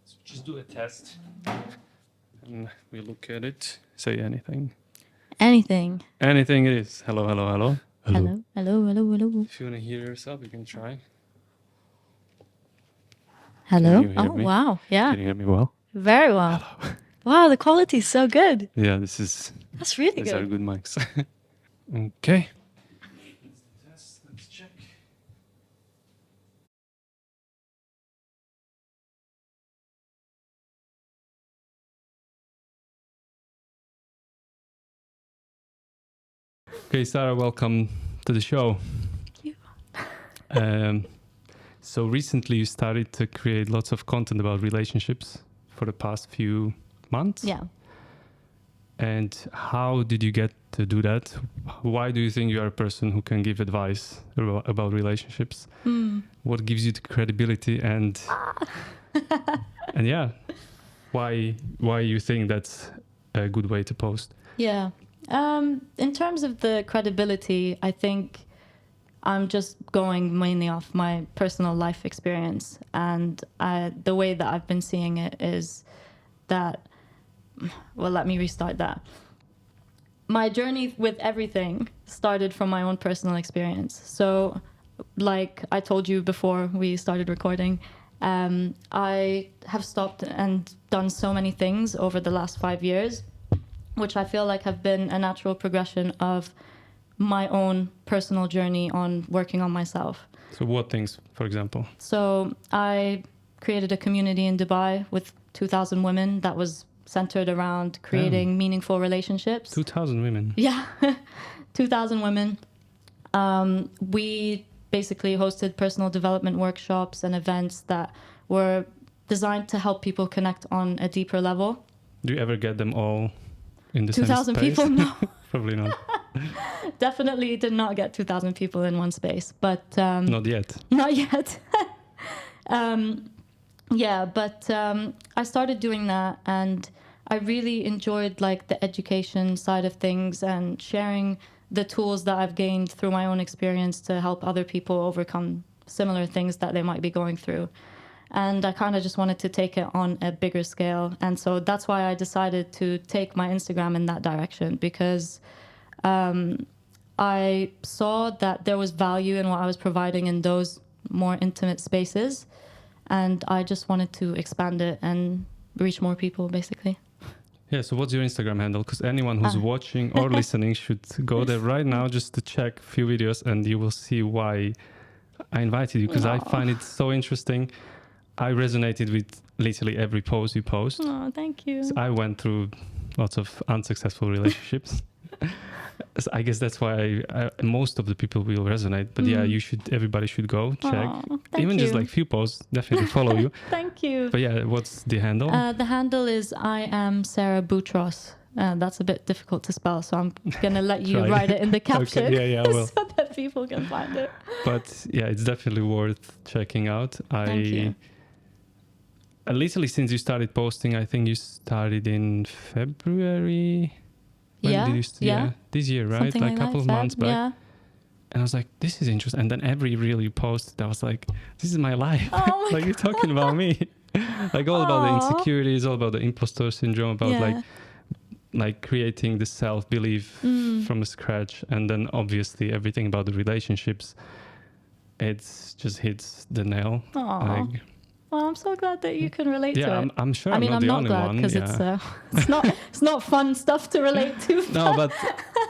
So just do a test. And we look at it. Say anything. Anything. Anything it is. Hello, hello, hello. Hello, hello, hello, hello. If you want to hear yourself, you can try. Hello. Can you hear Oh, me? wow. Yeah. Can you hear me well? Very well. Wow, the quality is so good. Yeah, That's really these are good. good mics. Okay. Let's check. Okay, Sarah, welcome to the show. Thank you. So recently you started to create lots of content about relationships for the past few months. Yeah. And how did you get to do that? Why do you think you are a person who can give advice about relationships? What gives you the credibility and and yeah, why you think that's a good way to post? Yeah. In terms of the credibility, I think I'm just going mainly off my personal life experience. And the way that I've been seeing it is that, well, let me restart that. My journey with everything started from my own personal experience. So, like I told you before we started recording, I have stopped and done so many things over the last 5 years, which I feel like have been a natural progression of my own personal journey on working on myself. So what things, for example? So I created a community in Dubai with 2,000 women that was centered around creating meaningful relationships. 2,000 women. Yeah, 2,000 women. We basically hosted personal development workshops and events that were designed to help people connect on a deeper level. Do you ever get them all in the same 2,000 space? people? No. Probably not. Definitely did not get 2,000 people in one space, but Not yet. not yet. Yeah, but I started doing that, and I really enjoyed like the education side of things and sharing the tools that I've gained through my own experience to help other people overcome similar things that they might be going through. And I kind of just wanted to take it on a bigger scale. And so that's why I decided to take my Instagram in that direction, because I saw that there was value in what I was providing in those more intimate spaces. And I just wanted to expand it and reach more people, basically. Yeah, so what's your Instagram handle? Because anyone who's watching or listening should go there right now just to check a few videos, and you will see why I invited you, because I find it so interesting. I resonated with literally every post you post. Oh, thank you. So I went through lots of unsuccessful relationships. So I guess that's why most of the people will resonate. But yeah, everybody should go check. Even just like few posts, definitely follow you. Thank you. But yeah, what's the handle? The handle is I am Sarah Boutros. That's a bit difficult to spell, so I'm gonna let you write it in the caption. Okay, yeah, I will. So that people can find it. But yeah, it's definitely worth checking out. Thank you. Literally since you started posting, I think you started in February. When did you this year, right? Something Like a couple of months back. Yeah. And I was like, this is interesting. And then every reel you posted, I was like, this is my life. Oh my like you're talking about me. Like all about the insecurities, all about the imposter syndrome, about like creating the self-belief from scratch. And then obviously everything about the relationships, it's just hits the nail. Like, well, I'm so glad that you can relate to it. I'm sure. I mean, I'm not the only glad one. because it's not fun stuff to relate to. No, but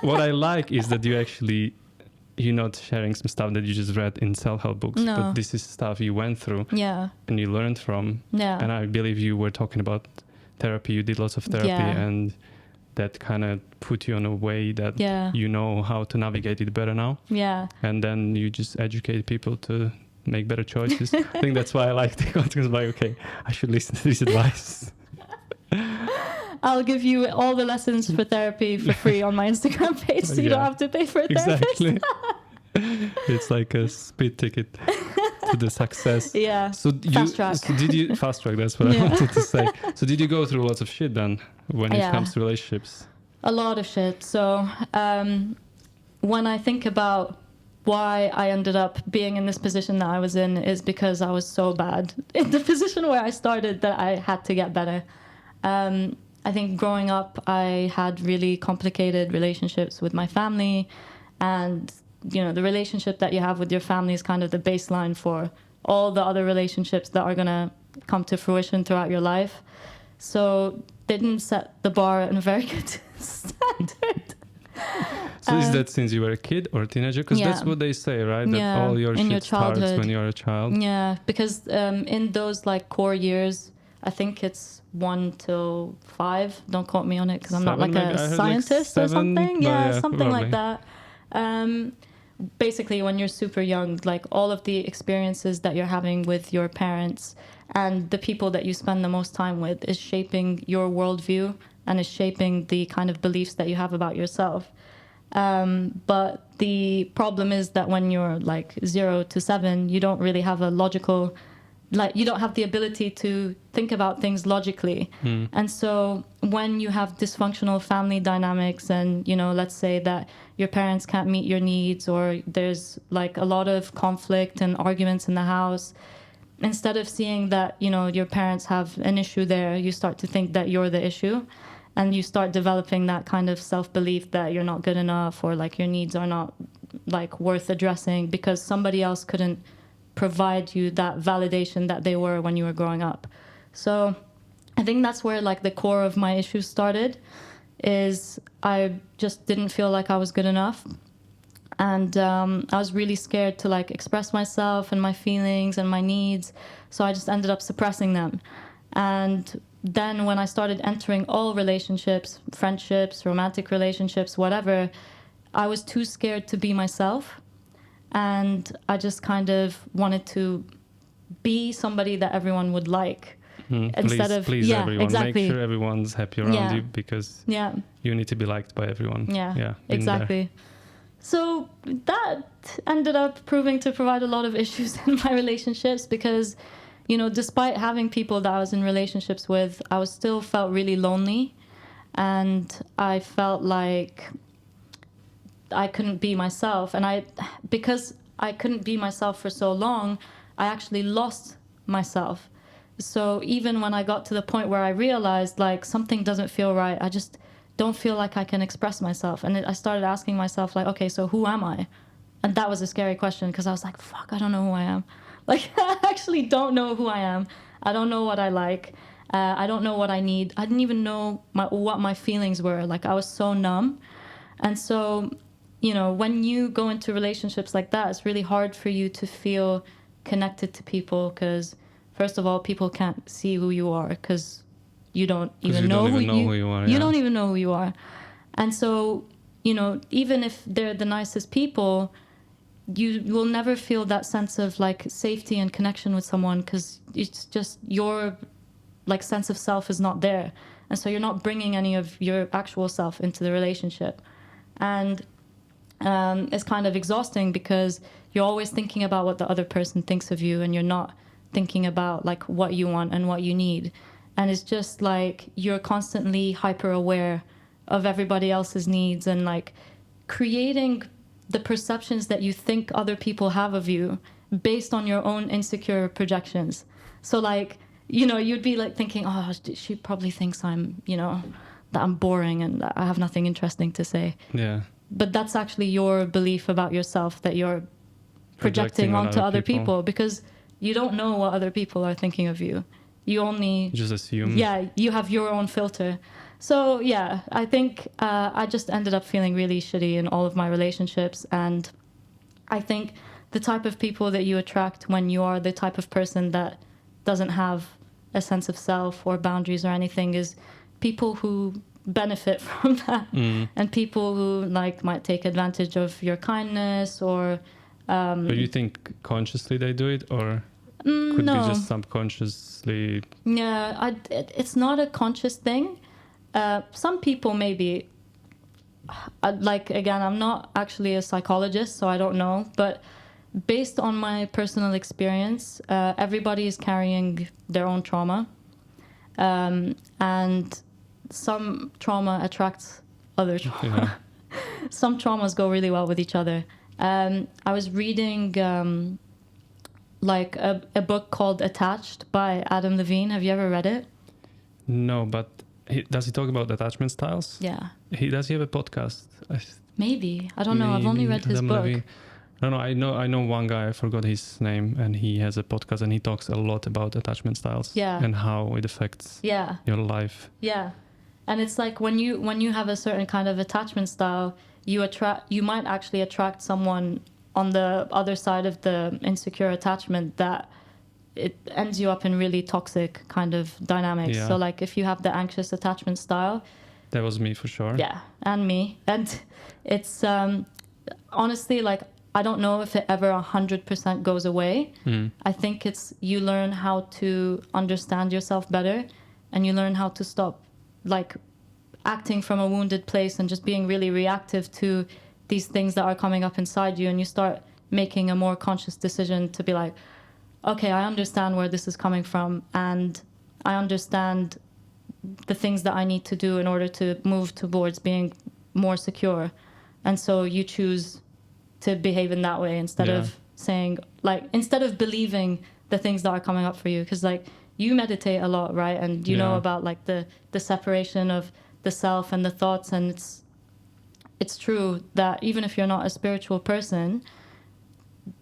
what I like is that you're not sharing some stuff that you just read in self-help books, but this is stuff you went through and you learned from. Yeah. And I believe you were talking about therapy. You did lots of therapy and that kind of put you on a way that you know how to navigate it better now. Yeah. And then you just educate people to make better choices. I think that's why I like the content. Like, okay, I should listen to this advice. I'll give you all the lessons for therapy for free on my Instagram page, so you don't have to pay for a therapist. Exactly. It's like a speed ticket to the success. Yeah. So fast track. So did you fast track? That's what I wanted to say. So did you go through lots of shit then when it comes to relationships? A lot of shit. So when I think about why I ended up being in this position that I was in is because I was so bad in the position where I started that I had to get better. I think growing up, I had really complicated relationships with my family, and you know, the relationship that you have with your family is kind of the baseline for all the other relationships that are going to come to fruition throughout your life. So they didn't set the bar at a very good standard. So is that since you were a kid or a teenager? Because that's what they say, right? That all your shit starts when you're a child. Yeah, because in those like core years, I think it's 1 till 5. Don't quote me on it because I'm not like a scientist like 7, or something. Yeah, something probably. Like that. Basically, when you're super young, like all of the experiences that you're having with your parents and the people that you spend the most time with is shaping your worldview and is shaping the kind of beliefs that you have about yourself. But the problem is that when you're like 0 to 7, you don't really have a logical, like you don't have the ability to think about things logically. And so when you have dysfunctional family dynamics and, you know, let's say that your parents can't meet your needs or there's like a lot of conflict and arguments in the house, instead of seeing that, you know, your parents have an issue there, you start to think that you're the issue. And you start developing that kind of self-belief that you're not good enough or like your needs are not like worth addressing because somebody else couldn't provide you that validation that they were when you were growing up. So I think that's where like the core of my issues started, is I just didn't feel like I was good enough. And I was really scared to like express myself and my feelings and my needs. So I just ended up suppressing them. And then when I started entering all relationships, friendships, romantic relationships, whatever, I was too scared to be myself. And I just kind of wanted to be somebody that everyone would like. Instead of please everyone. Exactly. Make sure everyone's happy around you because you need to be liked by everyone. Yeah, exactly. So that ended up proving to provide a lot of issues in my relationships because, you know, despite having people that I was in relationships with, I was still felt really lonely. And I felt like I couldn't be myself. And because I couldn't be myself for so long, I actually lost myself. So even when I got to the point where I realized like something doesn't feel right, I just don't feel like I can express myself. And I started asking myself like, okay, so who am I? And that was a scary question because I was like, fuck, I don't know who I am. Like, I actually don't know who I am. I don't know what I like. I don't know what I need. I didn't even know what my feelings were. Like, I was so numb. And so, you know, when you go into relationships like that, it's really hard for you to feel connected to people because, first of all, people can't see who you are because you don't even know who you are. You don't even know who you are. And so, you know, even if they're the nicest people, you will never feel that sense of like safety and connection with someone because it's just your like sense of self is not there. And so you're not bringing any of your actual self into the relationship. And it's kind of exhausting because you're always thinking about what the other person thinks of you and you're not thinking about like what you want and what you need. And it's just like you're constantly hyper aware of everybody else's needs and like creating the perceptions that you think other people have of you based on your own insecure projections. So like, you know, you'd be like thinking, oh, she probably thinks I'm, you know, that I'm boring and I have nothing interesting to say. Yeah. But that's actually your belief about yourself that you're projecting onto other people because you don't know what other people are thinking of you. You only just assume. Yeah, you have your own filter. So yeah, I think I just ended up feeling really shitty in all of my relationships. And I think the type of people that you attract when you are the type of person that doesn't have a sense of self or boundaries or anything is people who benefit from that and people who like might take advantage of your kindness or but you think consciously they do it or could be just subconsciously? Yeah, it's not a conscious thing. Some people maybe like, again, I'm not actually a psychologist, so I don't know, but based on my personal experience, everybody is carrying their own trauma, and some trauma attracts other trauma. Yeah. Some traumas go really well with each other, I was reading like a book called Attached by Adam Levine. Have you ever read it? No, but does he talk about attachment styles? Yeah. Does he have a podcast? Maybe. I don't know. I've only read his book. Levine. No, I know one guy, I forgot his name, and he has a podcast and he talks a lot about attachment styles and how it affects your life. Yeah. And it's like when you have a certain kind of attachment style, you might actually attract someone on the other side of the insecure attachment that it ends you up in really toxic kind of dynamics. Yeah. So like if you have the anxious attachment style, that was me for sure. Yeah, and me. And it's honestly like I don't know if it ever 100% goes away. I think it's you learn how to understand yourself better, and you learn how to stop like acting from a wounded place and just being really reactive to these things that are coming up inside you, and you start making a more conscious decision to be like, okay, I understand where this is coming from, and I understand the things that I need to do in order to move towards being more secure. And so you choose to behave in that way instead of saying, like, instead of believing the things that are coming up for you. Because, like, you meditate a lot, right? And you know about, like, the separation of the self and the thoughts. And it's true that even if you're not a spiritual person,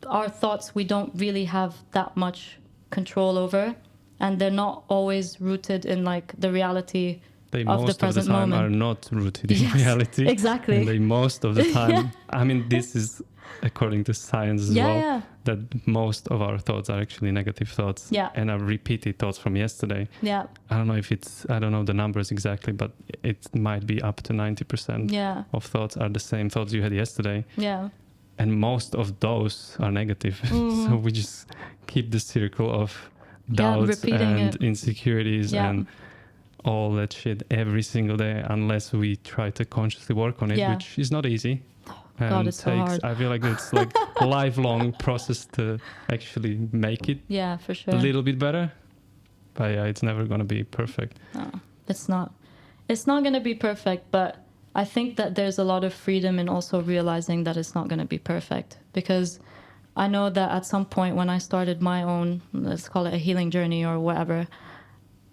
our thoughts, we don't really have that much control over. And they're not always rooted in, like, the reality of the present moment. Most of the time are not rooted in reality. Exactly. And they most of the time, I mean, this is according to science as well, that most of our thoughts are actually negative thoughts and are repeated thoughts from yesterday. Yeah. I don't know if I don't know the numbers exactly, but it might be up to 90% of thoughts are the same thoughts you had yesterday. Yeah. And most of those are negative. So we just keep the circle of doubts and insecurities and all that shit every single day, unless we try to consciously work on it, which is not easy. And God, it's so hard. I feel like it's like a lifelong process to actually make it for sure. a little bit better. But it's never going to be perfect. No, it's not. It's not going to be perfect, but I think that there's a lot of freedom in also realizing that it's not going to be perfect. Because I know that at some point when I started my own, let's call it a healing journey or whatever,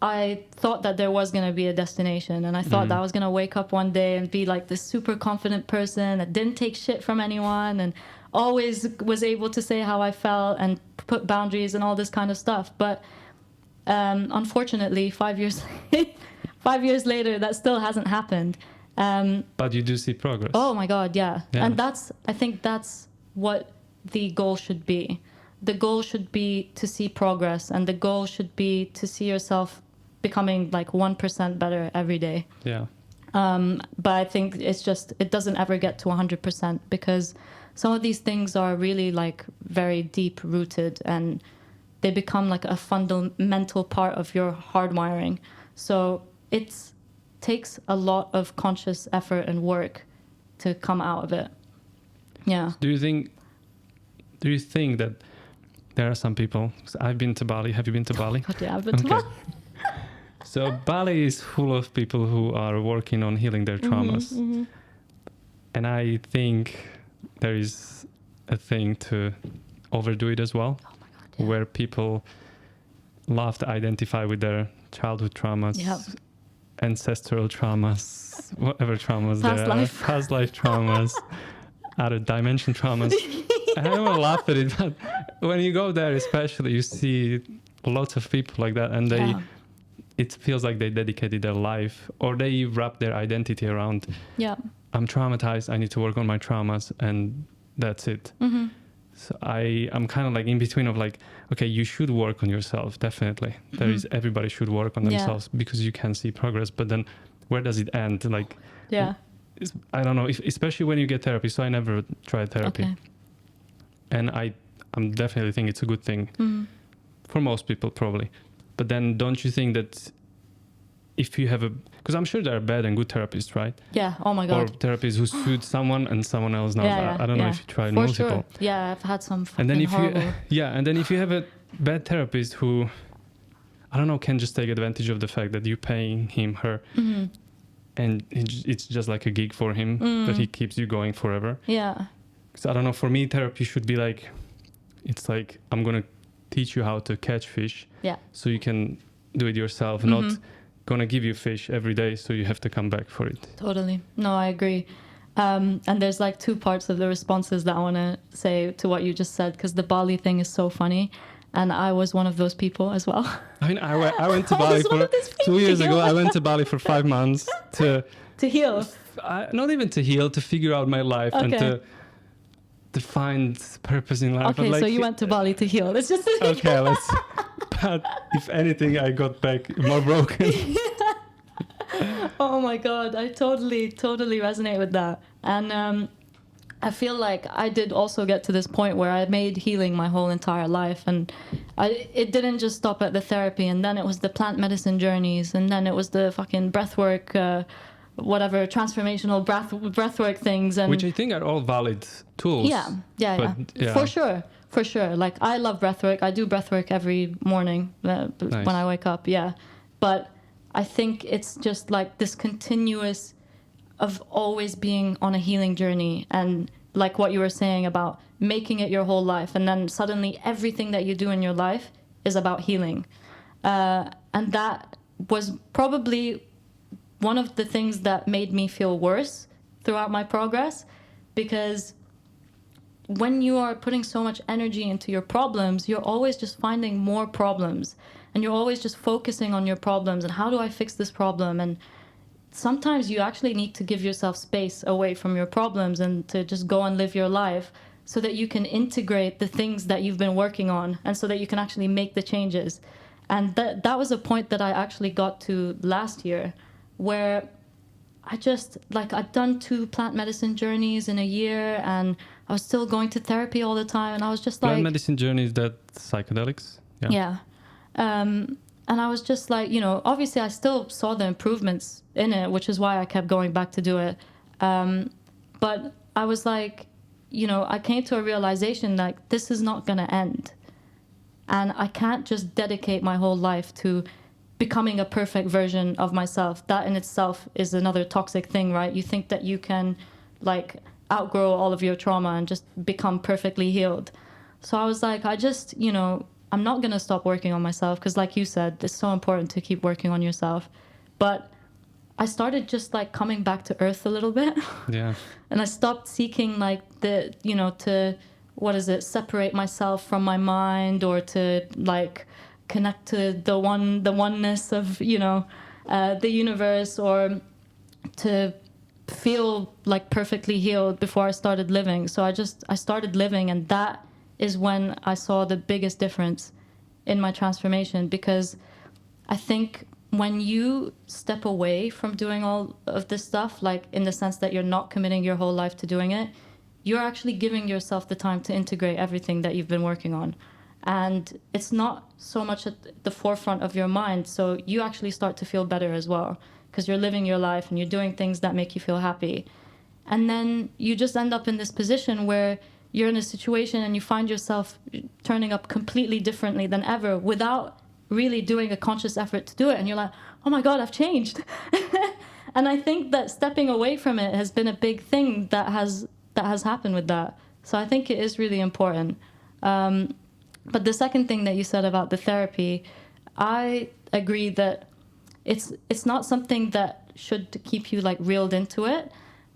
I thought that there was going to be a destination, and I thought that I was going to wake up one day and be like this super confident person that didn't take shit from anyone and always was able to say how I felt and put boundaries and all this kind of stuff. But unfortunately, 5 years later, that still hasn't happened. But you do see progress. Oh my God, yeah. And I think that's what the goal should be. The goal should be to see progress, and the goal should be to see yourself becoming like 1% better every day. Yeah. But I think it doesn't ever get to 100%, because some of these things are really like very deep rooted, and they become like a fundamental part of your hardwiring. So it takes a lot of conscious effort and work to come out of it. Yeah. Do you think that there are some people? I've been to Bali. Have you been to Bali? God, yeah, I've been to Bali. So Bali is full of people who are working on healing their traumas. And I think there is a thing to overdo it as well, where people love to identify with their childhood traumas, ancestral traumas, whatever traumas past life traumas, other dimension traumas. I don't want to laugh at it, but when you go there, especially, you see lots of people like that, and it feels like they dedicated their life, or they wrap their identity around, I'm traumatized, I need to work on my traumas, and that's it. So I'm kind of like in between of like, okay, you should work on yourself, definitely. Everybody should work on themselves because you can see progress, but then where does it end? Like, I don't know, especially when you get therapy. So I never tried therapy. Okay. And I'm definitely think it's a good thing for most people, probably. But then don't you think that if you have because I'm sure there are bad and good therapists, right? Yeah. Oh my God. Or therapists who suit someone and someone else not. I don't know if you tried multiple. Sure. Yeah, I've had some fucking horrible. And then if you have a bad therapist who, I don't know, can just take advantage of the fact that you're paying him, her, and it's just like a gig for him, that he keeps you going forever. Yeah. because I don't know, for me, therapy should be like, it's like, I'm going to teach you how to catch fish. Yeah. So you can do it yourself, not going to give you fish every day. So you have to come back for it. Totally. No, I agree. And there's like two parts of the responses that I want to say to what you just said, because the Bali thing is so funny. And I was one of those people as well. I mean, I went to Bali for 2 years ago. I went to Bali for 5 months to heal. Not even to heal, to figure out my life and to find purpose in life. Okay, so you went to Bali to heal. Let's just okay. But if anything, I got back more broken. Oh my God, I totally resonate with that. And I feel like I did also get to this point where I made healing my whole entire life, and it didn't just stop at the therapy, and then it was the plant medicine journeys, and then it was the fucking breathwork, whatever, transformational breathwork things, and which I think are all valid tools. Yeah. For sure. Like, I love breathwork. I do breathwork every morning when I wake up. Yeah, but I think it's just like this continuous of always being on a healing journey, and like what you were saying about making it your whole life, and then suddenly everything that you do in your life is about healing. And that was probably one of the things that made me feel worse throughout my progress, because when you are putting so much energy into your problems, you're always just finding more problems, and you're always just focusing on your problems and how do I fix this problem. And sometimes you actually need to give yourself space away from your problems and to just go and live your life so that you can integrate the things that you've been working on, and so that you can actually make the changes. And that was a point that I actually got to last year, where I just, like, I'd done 2 plant medicine journeys in a year, and I was still going to therapy all the time, and I was just like... Plant medicine journeys, that psychedelics? Yeah. And I was just like, you know, obviously I still saw the improvements in it, which is why I kept going back to do it. But I was like, you know, I came to a realization like this is not going to end. And I can't just dedicate my whole life to becoming a perfect version of myself. That in itself is another toxic thing, right? You think that you can like outgrow all of your trauma and just become perfectly healed. So I was like, I just, you know, I'm not going to stop working on myself, because like you said, it's so important to keep working on yourself. But I started just like coming back to earth a little bit. Yeah. And I stopped seeking like the, you know, to, separate myself from my mind, or to like connect to the oneness of, you know, the universe, or to feel like perfectly healed before I started living. So I started living, and that is when I saw the biggest difference in my transformation, because I think when you step away from doing all of this stuff, like in the sense that you're not committing your whole life to doing it, you're actually giving yourself the time to integrate everything that you've been working on. And it's not so much at the forefront of your mind, so you actually start to feel better as well, because you're living your life and you're doing things that make you feel happy. And then you just end up in this position where you're in a situation and you find yourself turning up completely differently than ever without really doing a conscious effort to do it. And you're like, oh my God, I've changed. And I think that stepping away from it has been a big thing that has happened with that. So I think it is really important. But the second thing that you said about the therapy, I agree that it's not something that should keep you like reeled into it.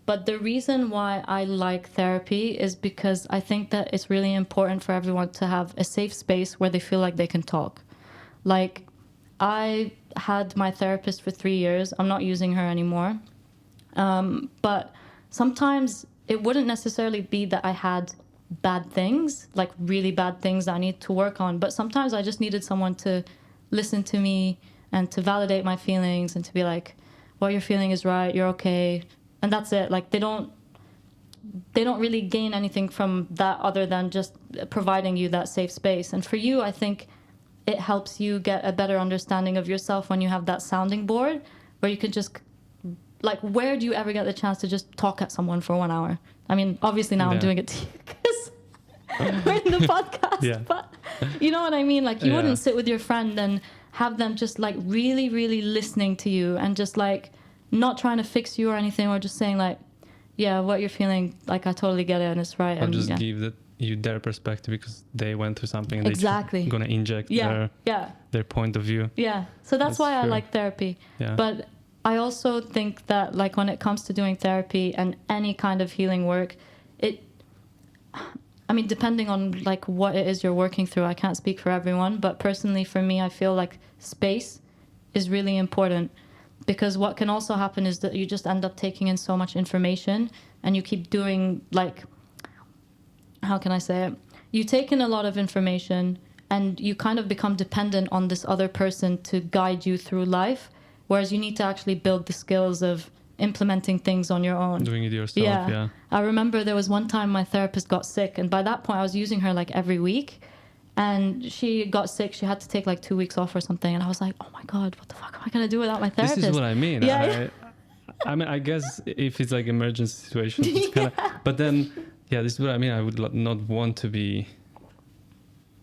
But the reason why I like therapy is because I think that it's really important for everyone to have a safe space where they feel like they can talk. Like, I had my therapist for 3 years. I'm not using her anymore. But sometimes it wouldn't necessarily be that I had bad things, like really bad things that I need to work on. But sometimes I just needed someone to listen to me and to validate my feelings and to be like, what you're feeling is right, you're okay. And that's it. Like, they don't really gain anything from that other than just providing you that safe space. And for you, I think it helps you get a better understanding of yourself when you have that sounding board where you can just, like, where do you ever get the chance to just talk at someone for 1 hour? I mean, obviously now I'm doing it to you because we're in the podcast. Yeah. But you know what I mean? Like, you wouldn't sit with your friend and have them just, like, really, really listening to you and just, like, not trying to fix you or anything, or just saying like, what you're feeling. Like, I totally get it, and it's right. Or and just give you their perspective because they went through something and they're going to inject their point of view. Yeah. So that's why true. I like therapy. Yeah. But I also think that, like, when it comes to doing therapy and any kind of healing work, depending on, like, what it is you're working through, I can't speak for everyone, but personally for me, I feel like space is really important, because what can also happen is that you just end up taking in so much information, and you keep doing, like, how can I say it? You take in a lot of information and you kind of become dependent on this other person to guide you through life, whereas you need to actually build the skills of implementing things on your own. Doing it yourself, yeah. I remember there was one time my therapist got sick, and by that point I was using her like every week, and she got sick. She had to take like 2 weeks off or something, and I was like, oh my God, what the fuck am I going to do without my therapist? This is what I mean. Yeah. I mean, I guess if it's like emergency situation, it's kind of, but then, this is what I mean. I would not want to be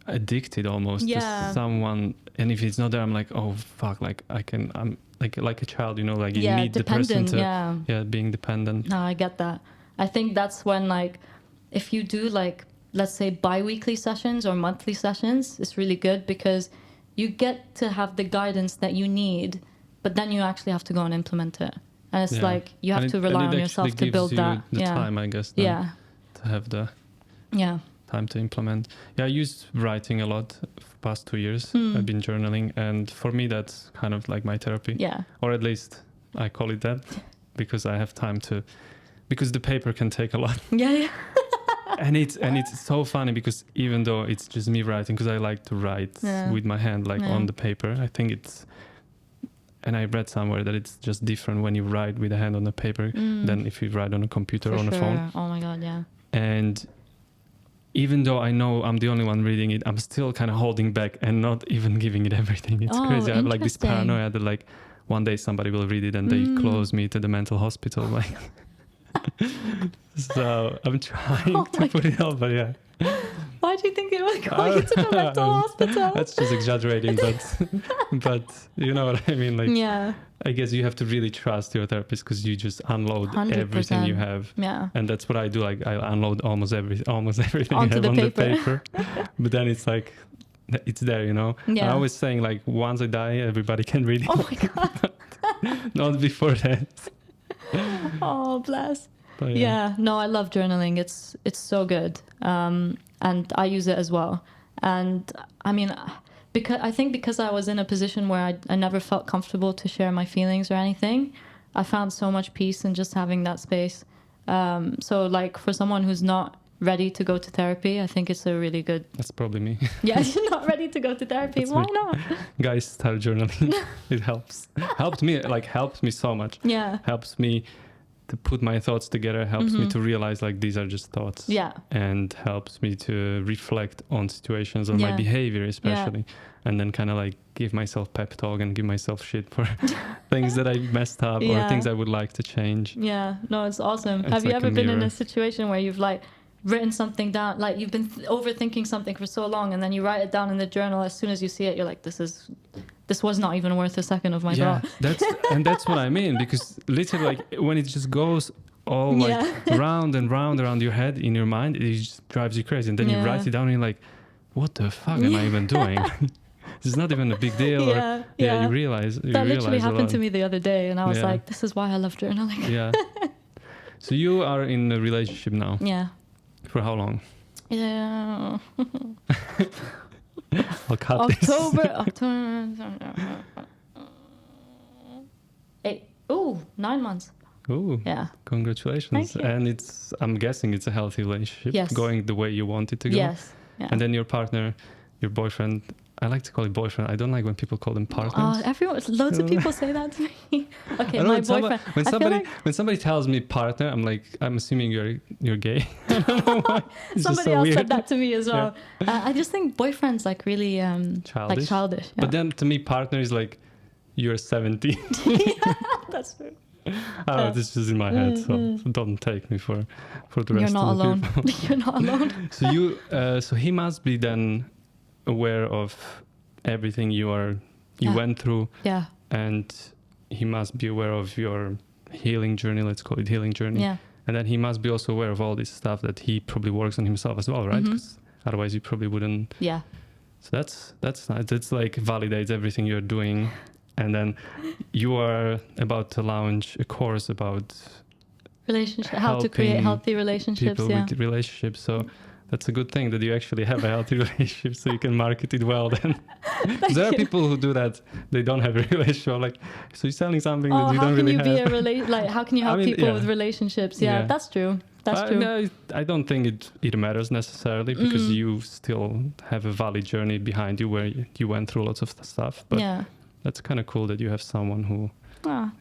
addicted almost to someone, and if it's not there, I'm like, oh fuck, like I'm like a child, you know, like you need the person to being dependent. No, I get that. I think that's when, like, if you do, like, let's say bi-weekly sessions or monthly sessions, it's really good because you get to have the guidance that you need, but then you actually have to go and implement it, and it's like you have to rely on yourself to build that. The time, I guess. To have the time to implement. I used writing a lot past 2 years. I've been journaling, and for me that's kind of like my therapy, or at least I call it that, because I have time to, because the paper can take a lot. and it's so funny because even though it's just me writing, because I like to write with my hand, like on the paper, I think it's, and I read somewhere that it's just different when you write with a hand on the paper than if you write on a computer or on a phone. Oh my God, yeah. And even though I know I'm the only one reading it, I'm still kind of holding back and not even giving it everything. It's crazy. I have like this paranoia that like one day somebody will read it and they close me to the mental hospital. Like, so I'm trying to put it out, but Why do you think it would go you to the mental hospital? That's just exaggerating, but you know what I mean. Like, I guess you have to really trust your therapist because you just unload 100%. Everything you have. And that's what I do. Like, I unload almost everything I have on the paper. But then it's like, it's there, you know. I always saying like, once I die, everybody can read it. Oh my God. Not before that. Oh, bless. But no, I love journaling. It's so good, and I use it as well. And I mean, because I was in a position where I never felt comfortable to share my feelings or anything, I found so much peace in just having that space. So like for someone who's not ready to go to therapy, I think it's a really good. That's probably me. You're not ready to go to therapy. That's Why not? Guys, start journaling. It helps. Helped me so much. Helps me to put my thoughts together, helps me to realize like these are just thoughts. And helps me to reflect on situations, on my behavior especially. And then kind of like give myself pep talk and give myself shit for things that I messed up or things I would like to change. No, it's awesome. Have you ever been in a situation where you've like written something down, like you've been overthinking something for so long, and then you write it down in the journal, as soon as you see it you're like, this was not even worth a second of my thought. That's what I mean, because literally like when it just goes all like round and round around your head, in your mind, it just drives you crazy, and then you write it down and you're like, what the fuck am I even doing? It's not even a big deal. You realize that literally happened to me the other day, and I was like, this is why I love journaling. So you are in a relationship now? For how long? I'll cut October. 9 months. Ooh, congratulations. And I'm guessing it's a healthy relationship, going the way you want it to go. And then your partner, your boyfriend, I like to call it boyfriend. I don't like when people call them partners. Loads of people say that to me. Okay, my boyfriend. When somebody tells me partner, I'm like, I'm assuming you're gay. I don't know why. Somebody else said that to me as well. I just think boyfriend's like really childish. But then to me, partner is like, you're 17. That's true. This is in my head, so don't take me for the rest of the people. You're not alone. So he must be then aware of everything you went through, and he must be aware of your healing journey. Let's call it healing journey. And then he must be also aware of all this stuff that he probably works on himself as well, right? Because otherwise you probably wouldn't. Yeah. So that's nice. It's like validates everything you're doing. And then you are about to launch a course about how to create healthy relationships. People with relationships. So that's a good thing that you actually have a healthy relationship, so you can market it well. Then there are people who do that; they don't have a relationship. Like, so you're selling something that you don't really have. How can you help people with relationships? Yeah, that's true. That's true. No, I don't think it matters necessarily, because you still have a valid journey behind you where you went through lots of stuff. But that's kind of cool that you have someone who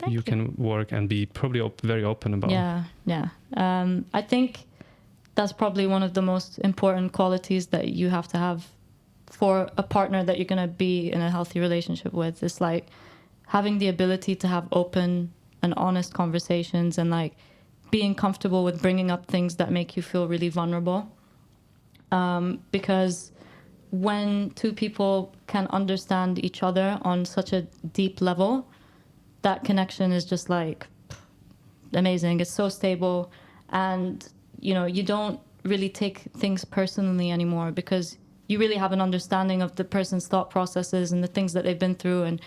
you can work and be probably very open about. Yeah. I think that's probably one of the most important qualities that you have to have for a partner that you're going to be in a healthy relationship with. It's like having the ability to have open and honest conversations, and like being comfortable with bringing up things that make you feel really vulnerable. Because when two people can understand each other on such a deep level, that connection is just like amazing. It's so stable, and you don't really take things personally anymore, because you really have an understanding of the person's thought processes and the things that they've been through, and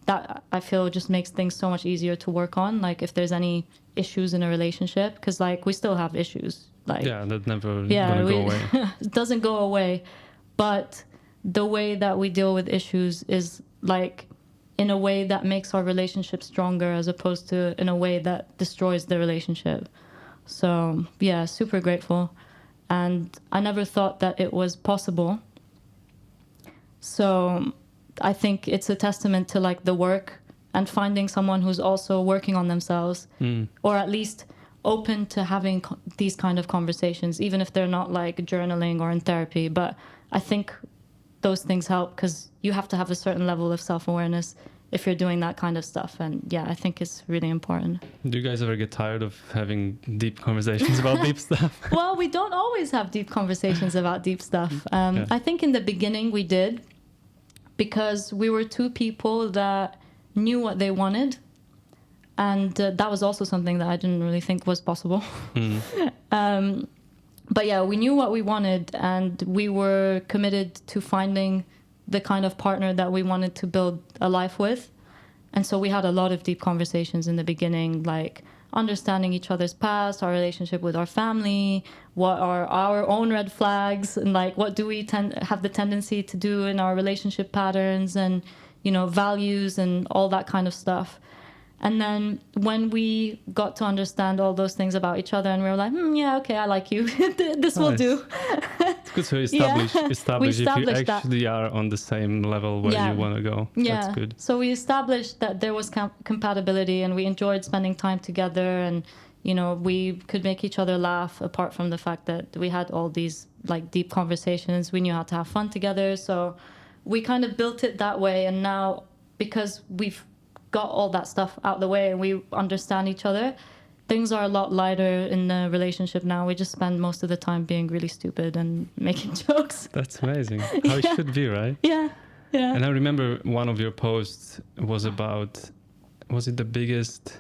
that, I feel, just makes things so much easier to work on. Like if there's any issues in a relationship, because like we still have issues. Like that never gonna go away. It doesn't go away, but the way that we deal with issues is like in a way that makes our relationship stronger, as opposed to in a way that destroys the relationship. So yeah, super grateful. And I never thought that it was possible. So I think it's a testament to like the work and finding someone who's also working on themselves, or at least open to having these kind of conversations, even if they're not like journaling or in therapy. But I think those things help, because you have to have a certain level of self-awareness if you're doing that kind of stuff. And yeah, I think it's really important. Do you guys ever get tired of having deep conversations about deep stuff? Well, we don't always have deep conversations about deep stuff. I think in the beginning we did, because we were two people that knew what they wanted. And that was also something that I didn't really think was possible. But yeah, we knew what we wanted, and we were committed to finding the kind of partner that we wanted to build a life with. And so we had a lot of deep conversations in the beginning, like understanding each other's past, our relationship with our family, what are our own red flags, and like what do we have the tendency to do in our relationship patterns, and values and all that kind of stuff. And then when we got to understand all those things about each other, and we were like, yeah, okay, I like you. This will do. It's good to establish if you actually are on the same level where you want to go. Yeah. That's good. So we established that there was compatibility, and we enjoyed spending time together, and we could make each other laugh, apart from the fact that we had all these like deep conversations. We knew how to have fun together. So we kind of built it that way. And now, because we've got all that stuff out the way and we understand each other, things are a lot lighter in the relationship now. We just spend most of the time being really stupid and making jokes. That's amazing. How it should be, right? Yeah. And I remember one of your posts was about, was it the biggest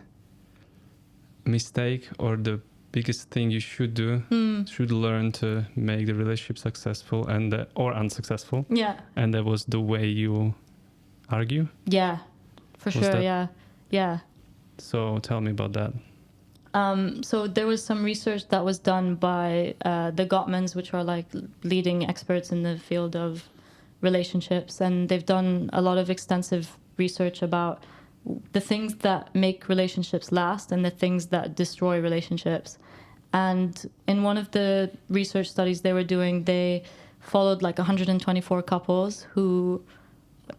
mistake or the biggest thing you should do, should learn to make the relationship successful and or unsuccessful? Yeah. And that was the way you argue? Yeah. For sure, yeah. So tell me about that. So there was some research that was done by the Gottmans, which are like leading experts in the field of relationships. And they've done a lot of extensive research about the things that make relationships last and the things that destroy relationships. And in one of the research studies they were doing, they followed like 124 couples who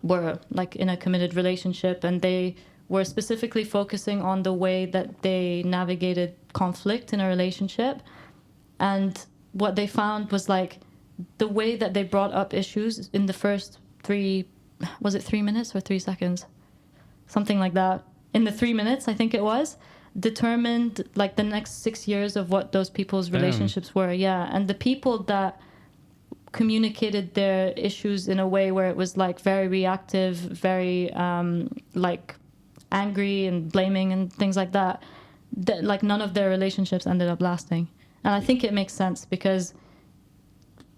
were like in a committed relationship, and they were specifically focusing on the way that they navigated conflict in a relationship. And what they found was like the way that they brought up issues in the first 3 minutes or 3 seconds, something like that, in the 3 minutes I think it was, determined like the next 6 years of what those people's relationships were. And the people that communicated their issues in a way where it was like very reactive, very like angry and blaming and things like that, like none of their relationships ended up lasting. And I think it makes sense because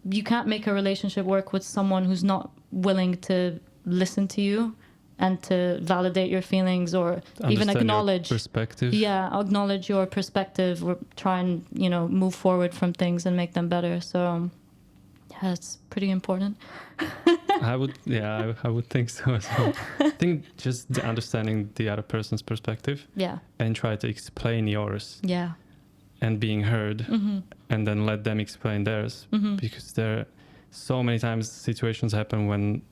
you can't make a relationship work with someone who's not willing to listen to you and to validate your feelings or even acknowledge your perspective. Yeah, acknowledge your perspective or try and, you know, move forward from things and make them better. So yeah, it's pretty important. I would think so as well. I think just understanding the other person's perspective. Yeah. And try to explain yours. Yeah. And being heard, mm-hmm. and then let them explain theirs, mm-hmm. because there are so many times situations happen when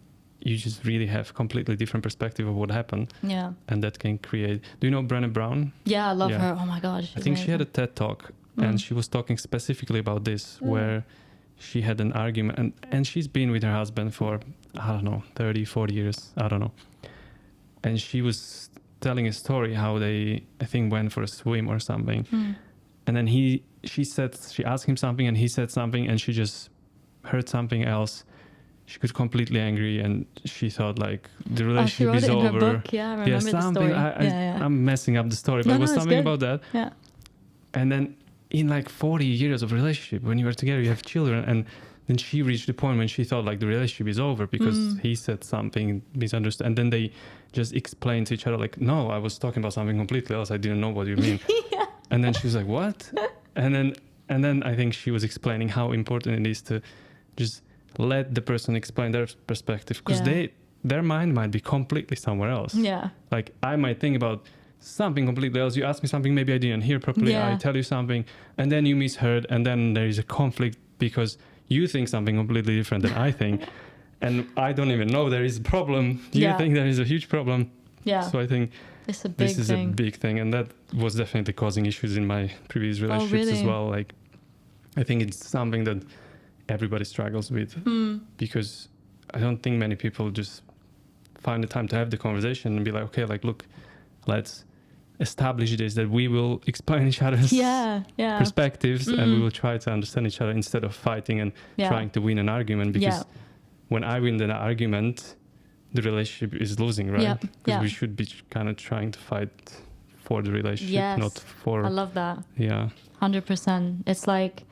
you just really have completely different perspective of what happened. Yeah. And that can create. Do you know Brené Brown? Yeah, I love her. Oh my God. I think she had a TED talk, and she was talking specifically about this, where she had an argument, and she's been with her husband for, I don't know, 30, 40 years. I don't know. And she was telling a story how they, I think, went for a swim or something. And then she asked him something and he said something, and she just heard something else. She got completely angry and she thought like the relationship is over. She wrote it in her book. Yeah, I remember the story. I'm messing up the story, but it was something about that. Yeah. And then in like 40 years of relationship, when you are together, you have children, and then she reached the point when she thought like the relationship is over because he said something misunderstood. And then they just explained to each other like, no, I was talking about something completely else. I didn't know what you mean. Yeah. And then she was like, what? And then I think she was explaining how important it is to just let the person explain their perspective, because their mind might be completely somewhere else. Yeah. Like I might think about something completely else. You ask me something maybe I didn't hear properly. Yeah. I tell you something and then you misheard, and then there is a conflict because you think something completely different than I think. And I don't even know there is a problem. You think there is a huge problem. Yeah. So I think this is a big thing, and that was definitely causing issues in my previous relationships as well. Like I think it's something that everybody struggles with, because I don't think many people just find the time to have the conversation and be like, okay, like look, let's establish this, that we will explain each other's perspectives and we will try to understand each other instead of fighting and trying to win an argument, because when I win an argument, the relationship is losing, right? Because we should be kind of trying to fight for the relationship, not for... I love that. Yeah. 100%. It's like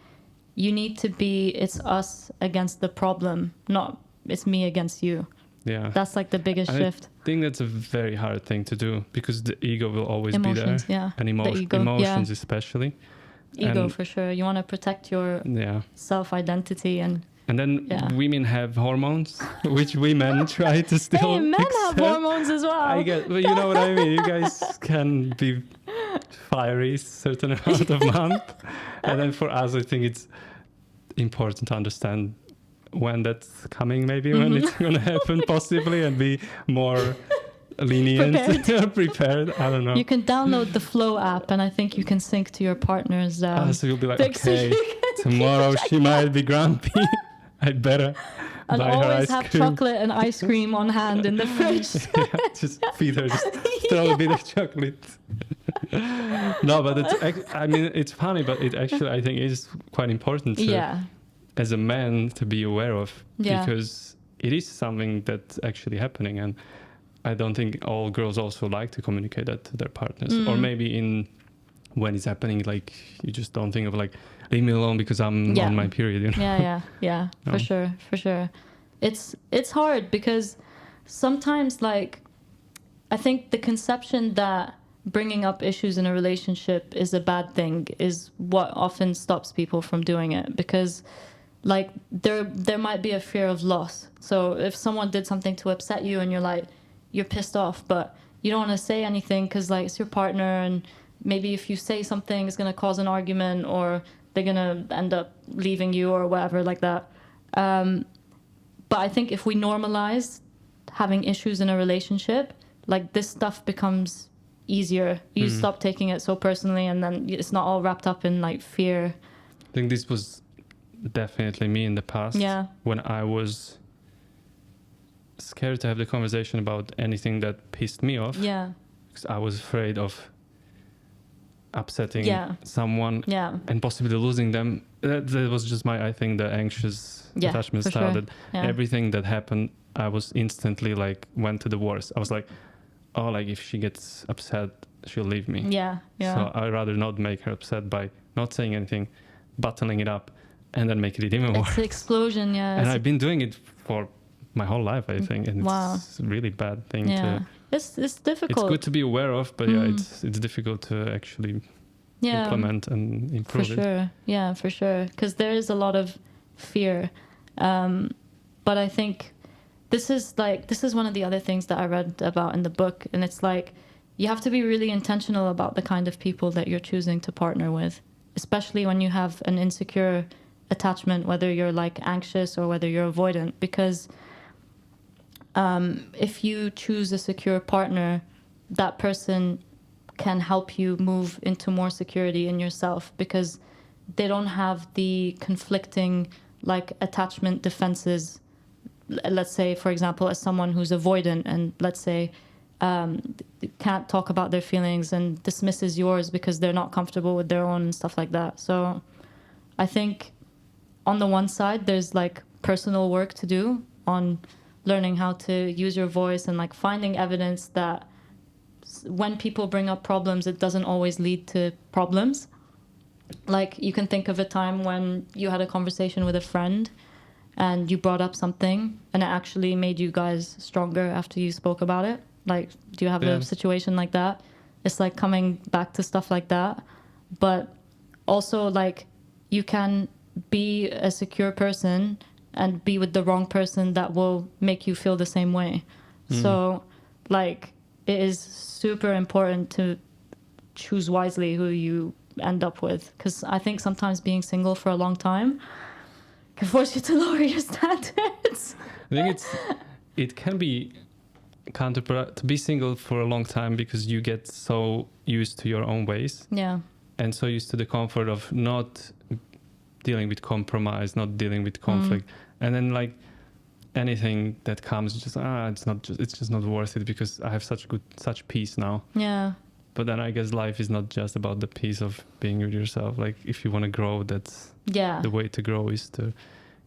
you need to be, it's us against the problem, not it's me against you. Yeah. That's like the biggest shift. I think that's a very hard thing to do, because the ego will always be there. Yeah. And emotions especially. Ego, for sure. You want to protect your self-identity and then women have hormones, which women try to still Hey, men accept. have hormones as well. I get, but you know what I mean? You guys can be fiery certain amount of month. And then for us, I think it's important to understand when that's coming, maybe when it's going to happen, possibly, and be more lenient, prepared. I don't know. You can download the Flow app, and I think you can sync to your partner's. So you'll be like, okay, tomorrow she might be grumpy. I better and buy always her ice have cream. Chocolate and ice cream on hand in the fridge. Just feed her, just throw a bit of chocolate. No, but it's funny, but it actually, I think, is quite important as a man to be aware of, because it is something that's actually happening, and I don't think all girls also like to communicate that to their partners, or maybe when it's happening, like you just don't think of like, leave me alone because I'm on my period, you know? Yeah, for sure. It's hard because sometimes, like, I think the conception that bringing up issues in a relationship is a bad thing is what often stops people from doing it, because like there might be a fear of loss. So if someone did something to upset you and you're pissed off, but you don't want to say anything because like it's your partner, and maybe if you say something it's going to cause an argument, or they're going to end up leaving you or whatever like that. But I think if we normalize having issues in a relationship, like this stuff becomes easier. You stop taking it so personally, and then it's not all wrapped up in like fear. I think this was definitely me in the past. Yeah. When I was scared to have the conversation about anything that pissed me off. Yeah. Because I was afraid of upsetting someone and possibly losing them. That was just I think the anxious attachment style. Sure. That everything that happened, I was instantly like went to the worst. I was like, oh, like if she gets upset, she'll leave me. Yeah. So I'd rather not make her upset by not saying anything, bottling it up, and then make it even worse. It's an explosion, yeah. And I've been doing it for my whole life, I think, and it's a really bad thing to. It's difficult. It's good to be aware of, but it's difficult to actually implement and improve it. For sure, yeah, for sure, because there is a lot of fear, but I think this is one of the other things that I read about in the book, and it's like you have to be really intentional about the kind of people that you're choosing to partner with, especially when you have an insecure attachment, whether you're like anxious or whether you're avoidant, because if you choose a secure partner, that person can help you move into more security in yourself, because they don't have the conflicting like attachment defenses. Let's say, for example, as someone who's avoidant and let's say can't talk about their feelings and dismisses yours because they're not comfortable with their own and stuff like that. So I think on the one side, there's like personal work to do on learning how to use your voice and like finding evidence that when people bring up problems, it doesn't always lead to problems. Like you can think of a time when you had a conversation with a friend and you brought up something and it actually made you guys stronger after you spoke about it. Like, do you have a situation like that? It's like coming back to stuff like that. But also like you can be a secure person and be with the wrong person that will make you feel the same way. So like it is super important to choose wisely who you end up with, because I think sometimes being single for a long time can force you to lower your standards. I think it can be counterproductive to be single for a long time, because you get so used to your own ways. Yeah. And so used to the comfort of not dealing with compromise, not dealing with conflict. And then like anything that comes, just it's just not worth it, because I have such peace now. Yeah. But then I guess life is not just about the peace of being with yourself. Like if you want to grow, that's the way to grow, is to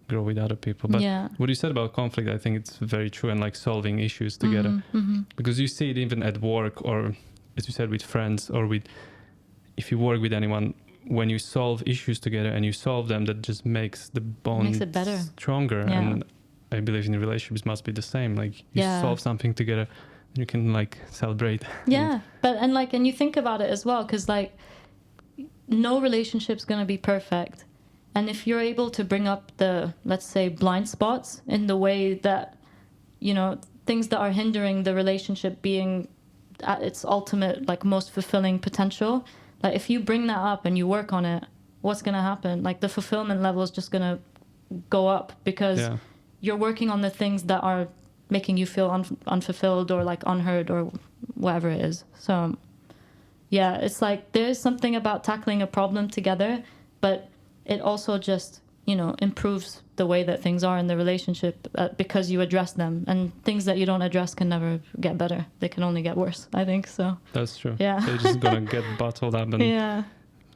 grow with other people. But what you said about conflict, I think it's very true, and like solving issues together. Because you see it even at work, or as you said, with friends, or if you work with anyone, when you solve issues together and you solve them, that just makes the bond makes it better, stronger. And I believe in relationships must be the same. Like you solve something together, you can like celebrate. Yeah, and you think about it as well, because like no relationship's gonna be perfect, and if you're able to bring up the, let's say, blind spots in the way that, you know, things that are hindering the relationship being at its ultimate, like most fulfilling potential, like if you bring that up and you work on it, what's gonna happen? Like the fulfillment level is just gonna go up, because you're working on the things that are making you feel unfulfilled or like unheard or whatever it is. So yeah, it's like there's something about tackling a problem together, but it also just, you know, improves the way that things are in the relationship because you address them, and things that you don't address can never get better. They can only get worse, I think. So that's true. Yeah. They're just gonna get bottled up and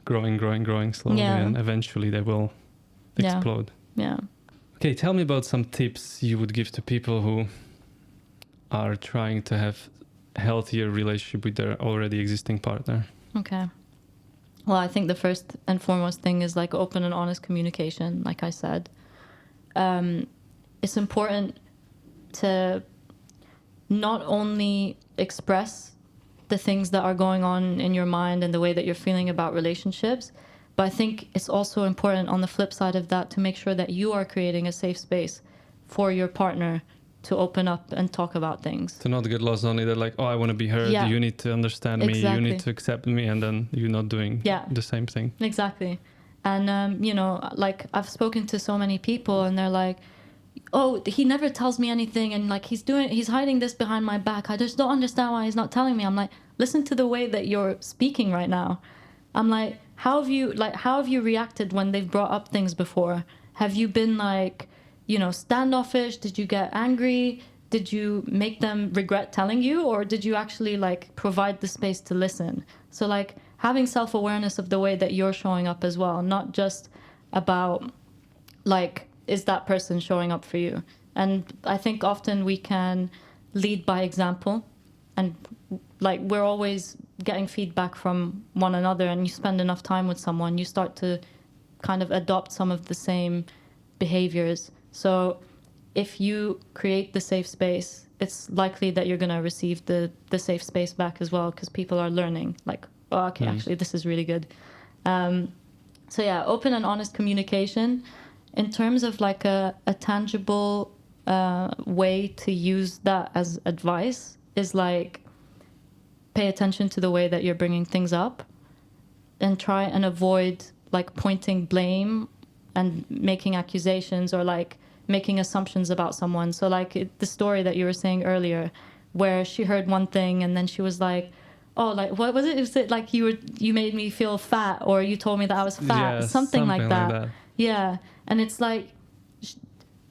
growing slowly, and eventually they will explode. Yeah. Okay, tell me about some tips you would give to people who are trying to have a healthier relationship with their already existing partner. Okay. Well, I think the first and foremost thing is like open and honest communication, like I said. It's important to not only express the things that are going on in your mind and the way that you're feeling about relationships, but I think it's also important on the flip side of that to make sure that you are creating a safe space for your partner to open up and talk about things. To not get lost only that, like, oh, I want to be heard, you need to understand me, you need to accept me, and then you're not doing the same thing. Exactly. And, you know, like I've spoken to so many people and they're like, oh, he never tells me anything, and like he's hiding this behind my back. I just don't understand why he's not telling me. I'm like, listen to the way that you're speaking right now. I'm like, how have you reacted when they've brought up things before? Have you been like, you know, standoffish? Did you get angry? Did you make them regret telling you, or did you actually like provide the space to listen? So like having self-awareness of the way that you're showing up as well, not just about like, is that person showing up for you? And I think often we can lead by example. and like we're always getting feedback from one another, and you spend enough time with someone, you start to kind of adopt some of the same behaviors. So if you create the safe space, it's likely that you're going to receive the safe space back as well, because people are learning like, oh, okay, actually this is really good. So yeah, open and honest communication. In terms of like a tangible way to use that as advice is like, pay attention to the way that you're bringing things up, and try and avoid like pointing blame and making accusations or like making assumptions about someone. So like the story that you were saying earlier, where she heard one thing and then she was like, oh, like what was it? Was it like you made me feel fat, or you told me that I was fat? Yeah, something like that. Yeah. And it's like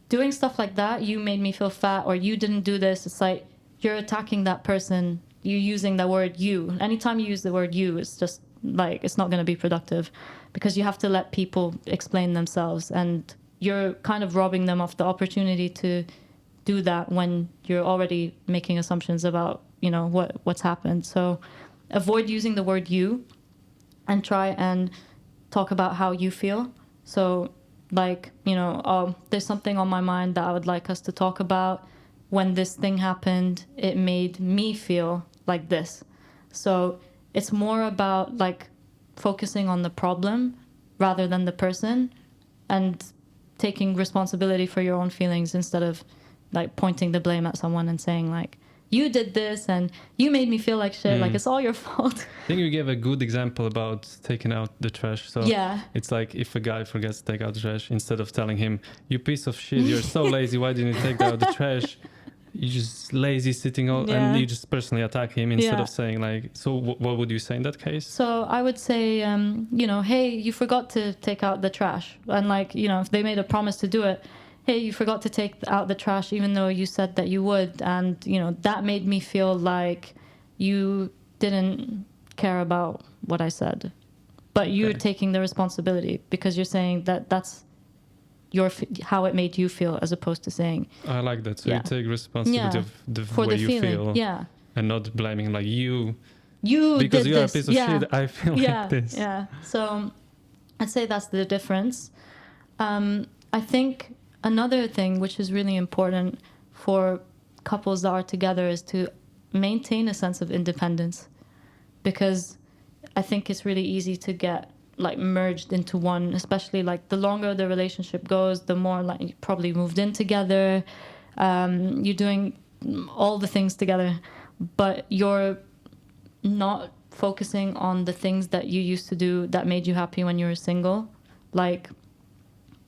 doing stuff like that, you made me feel fat, or you didn't do this. It's like you're attacking that person. You're using the word you. Anytime you use the word you, it's just like, it's not going to be productive, because you have to let people explain themselves, and you're kind of robbing them of the opportunity to do that when you're already making assumptions about, you know, what's happened. So avoid using the word you, and try and talk about how you feel. So like, you know, oh, there's something on my mind that I would like us to talk about. When this thing happened, it made me feel like this. So it's more about like focusing on the problem rather than the person, and taking responsibility for your own feelings instead of like pointing the blame at someone and saying like, you did this and you made me feel like shit. Like it's all your fault. I think you gave a good example about taking out the trash. So yeah, it's like if a guy forgets to take out the trash, instead of telling him, you piece of shit, you're so lazy, why didn't you take out the trash? You just lazy sitting all, and you just personally attack him instead of saying like, so what would you say in that case? So I would say, you know, hey, you forgot to take out the trash. And like, you know, if they made a promise to do it, hey, you forgot to take out the trash even though you said that you would. And, you know, that made me feel like you didn't care about what I said. But you're taking the responsibility, because you're saying that that's how it made you feel, as opposed to saying, I like that. So you take responsibility of the way you feel, and not blaming like you because you're a piece of shit, I feel like this. So I'd say that's the difference. I think another thing which is really important for couples that are together is to maintain a sense of independence, because I think it's really easy to get like merged into one, especially like the longer the relationship goes, the more like you probably moved in together, you're doing all the things together, but you're not focusing on the things that you used to do that made you happy when you were single. Like,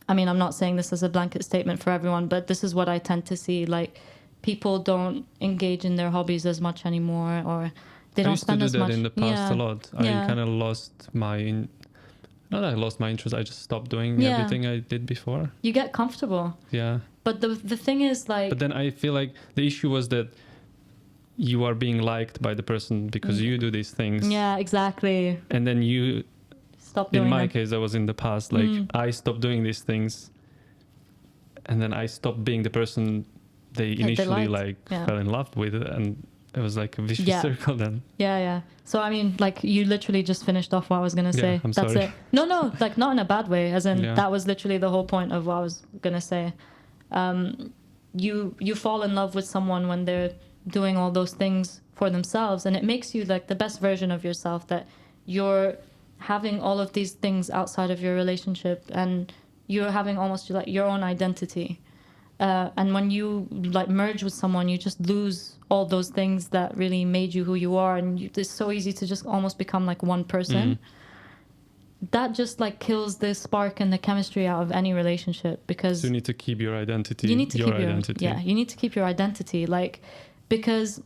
I mean, I'm not saying this as a blanket statement for everyone, but this is what I tend to see. Like, people don't engage in their hobbies as much anymore, or they don't spend as much. I used to do that in the past a lot. I kind of lost my... Not I lost my interest, I just stopped doing everything I did before. You get comfortable. Yeah. But the thing is like... But then I feel like the issue was that you are being liked by the person because you do these things. Yeah, exactly. And then you... Stop doing in my case, that was in the past. Like, I stopped doing these things. And then I stopped being the person they initially fell in love with. And it was like a vicious circle then. Yeah. So, I mean, like, you literally just finished off what I was going to say. I'm sorry. It. No, like, not in a bad way. As in, that was literally the whole point of what I was going to say. You fall in love with someone when they're doing all those things for themselves. And it makes you, like, the best version of yourself, that you're having all of these things outside of your relationship. And you're having almost, like, your own identity. And when you like merge with someone, you just lose all those things that really made you who you are, and it's so easy to just almost become like one person. That just like kills the spark and the chemistry out of any relationship, because so you need to keep your identity. You need to keep your identity. Yeah, you need to keep your identity. Like, because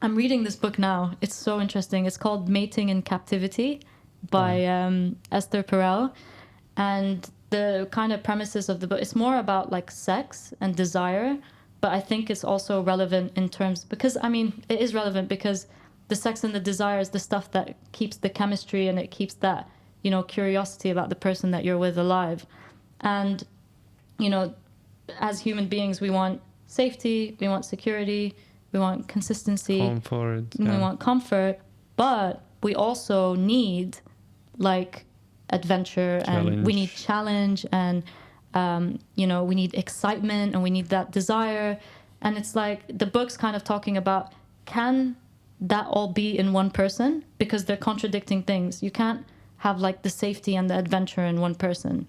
I'm reading this book now. It's so interesting. It's called Mating in Captivity by Esther Perel, and the kind of premises of the book, it's more about like sex and desire, but I think it's also relevant in terms, because I mean, it is relevant because the sex and the desire is the stuff that keeps the chemistry, and it keeps that, you know, curiosity about the person that you're with alive. And, you know, as human beings, we want safety, we want security, we want consistency, comfort, we want comfort, but we also need like adventure, and we need challenge, and you know, we need excitement, and we need that desire. And it's like the book's kind of talking about, can that all be in one person? Because they're contradicting things. You can't have like the safety and the adventure in one person.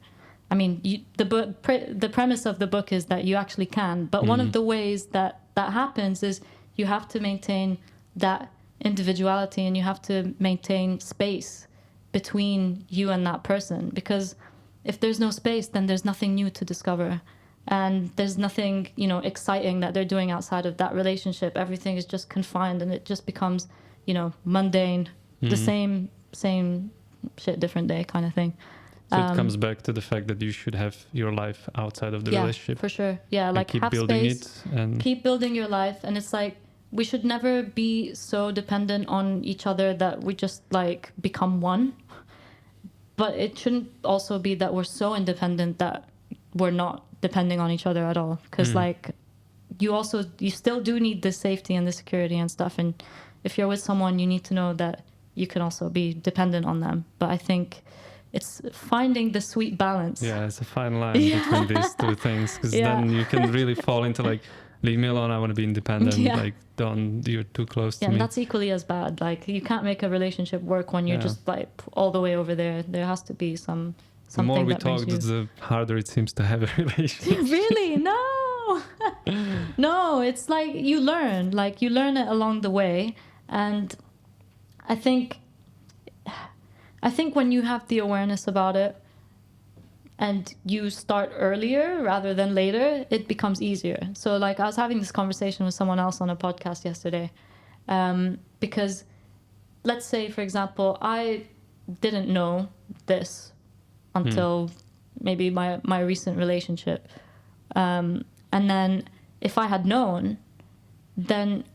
I mean, the premise of the book is that you actually can, but one of the ways that happens is you have to maintain that individuality, and you have to maintain space between you and that person, because if there's no space, then there's nothing new to discover, and there's nothing, you know, exciting that they're doing outside of that relationship. Everything is just confined, and it just becomes, you know, mundane, the same shit, different day kind of thing. So it comes back to the fact that you should have your life outside of the relationship. For sure. Yeah, like keep have building space, it and keep building your life. And it's like, we should never be so dependent on each other that we just like become one. But it shouldn't also be that we're so independent that we're not depending on each other at all. Because like you still do need the safety and the security and stuff. And if you're with someone, you need to know that you can also be dependent on them. But I think it's finding the sweet balance. Yeah, it's a fine line between these two things, because then you can really fall into like, leave me alone, I want to be independent. Like, you're too close to me. And that's equally as bad. Like, you can't make a relationship work when you're just like all the way over there. There has to be something. The more we talk, the harder it seems to have a relationship. Really? No. No, it's like you learn it along the way. And I think when you have the awareness about it and you start earlier rather than later, it becomes easier. So like I was having this conversation with someone else on a podcast yesterday, because let's say, for example, I didn't know this until maybe my recent relationship. And then if I had known, then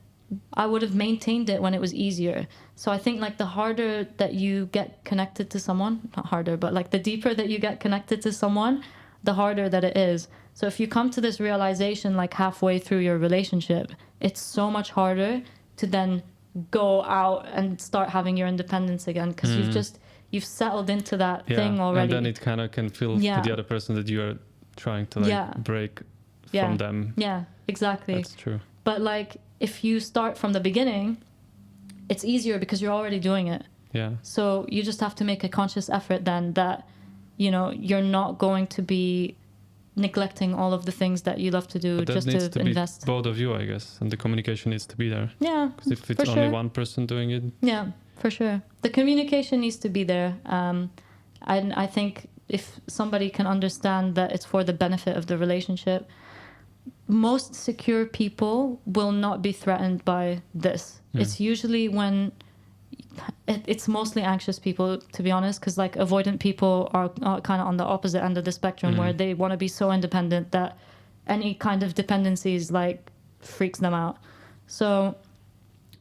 I would have maintained it when it was easier. So I think like the harder that you get connected to someone, not harder, but like the deeper that you get connected to someone, the harder that it is. So if you come to this realization like halfway through your relationship, it's so much harder to then go out and start having your independence again, because you've settled into that thing already. And then it kind of can feel to the other person that you are trying to like break from them. Yeah, exactly. That's true. But like if you start from the beginning, it's easier because you're already doing it. Yeah. So you just have to make a conscious effort then that, you know, you're not going to be neglecting all of the things that you love to do just to invest. Be both of you, I guess, and the communication needs to be there. Yeah. Because if it's only one person doing it. Yeah, for sure. The communication needs to be there. I think if somebody can understand that it's for the benefit of the relationship, most secure people will not be threatened by this. It's usually when it's mostly anxious people, to be honest, because like avoidant people are kind of on the opposite end of the spectrum, where they want to be so independent that any kind of dependencies like freaks them out. So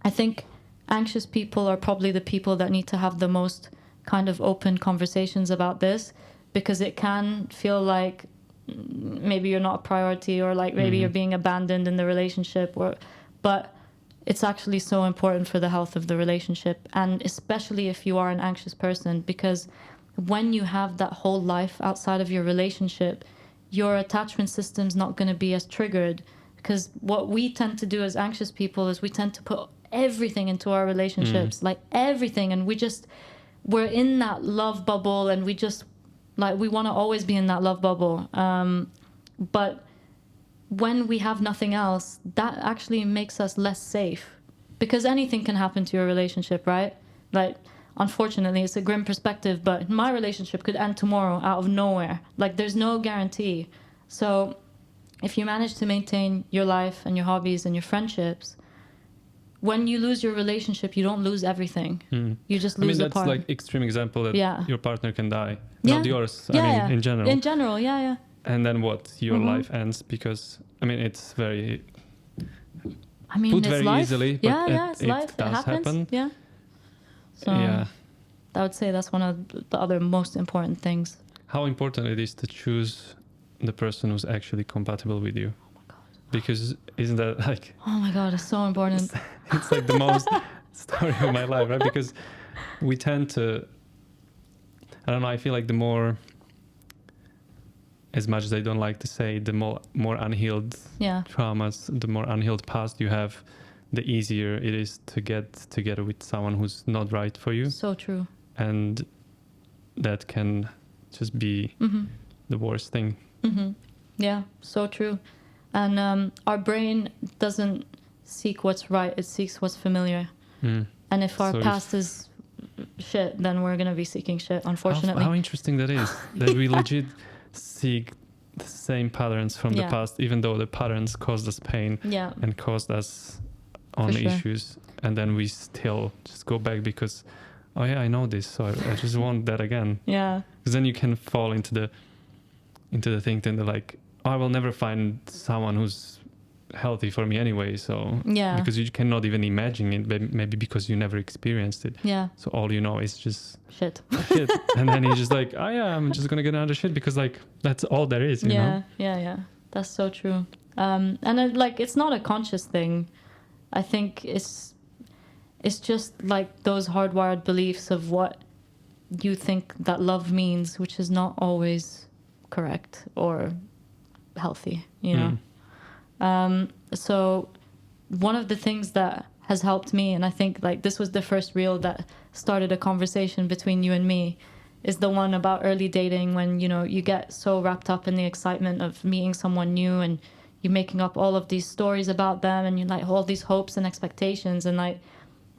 I think anxious people are probably the people that need to have the most kind of open conversations about this, because it can feel like maybe you're not a priority, or like maybe you're being abandoned in the relationship, but it's actually so important for the health of the relationship, and especially if you are an anxious person, because when you have that whole life outside of your relationship, your attachment system's not going to be as triggered, because what we tend to do as anxious people is we tend to put everything into our relationships, like everything, and we're in that love bubble, and we just like we want to always be in that love bubble, but when we have nothing else, that actually makes us less safe, because anything can happen to your relationship, right? Like, unfortunately, it's a grim perspective, but my relationship could end tomorrow out of nowhere. Like, there's no guarantee. So if you manage to maintain your life and your hobbies and your friendships, when you lose your relationship, you don't lose everything. You just lose a part. I mean, that's like extreme example that your partner can die. Not yours, I mean, in general. In general, yeah. And then what? Your life ends because, I mean, it's very... I mean, put it's very life. easily, but it's life. It does happen. Yeah. So I would say that's one of the other most important things. How important it is to choose the person who's actually compatible with you. Oh my God. because isn't that like... Oh my God, it's so important. It's like the most story of my life, right? Because we tend to, I don't know, I feel like the more, as much as I don't like to say, the more unhealed traumas, the more unhealed past you have, the easier it is to get together with someone who's not right for you. So true. And that can just be the worst thing. Yeah, so true. And our brain doesn't seek what's right, it seeks what's familiar. And if our past is shit, then we're going to be seeking shit, unfortunately. How interesting that is, that we legit seek the same patterns from the past, even though the patterns caused us pain and caused us own issues. And then we still just go back because, oh yeah, I know this, so I just want that again. Yeah. Because then you can fall into the thing that like, oh, I will never find someone who's healthy for me anyway. So because you cannot even imagine it, maybe because you never experienced it. Yeah. So all you know is just shit. And then you're just like, oh yeah, I'm just gonna get another shit because like that's all there is. You know? Yeah. That's so true. And it's not a conscious thing. I think it's just like those hardwired beliefs of what you think that love means, which is not always correct or healthy, you know. So one of the things that has helped me, and I think like this was the first reel that started a conversation between you and me, is the one about early dating, when you know you get so wrapped up in the excitement of meeting someone new and you're making up all of these stories about them and you like all these hopes and expectations, and like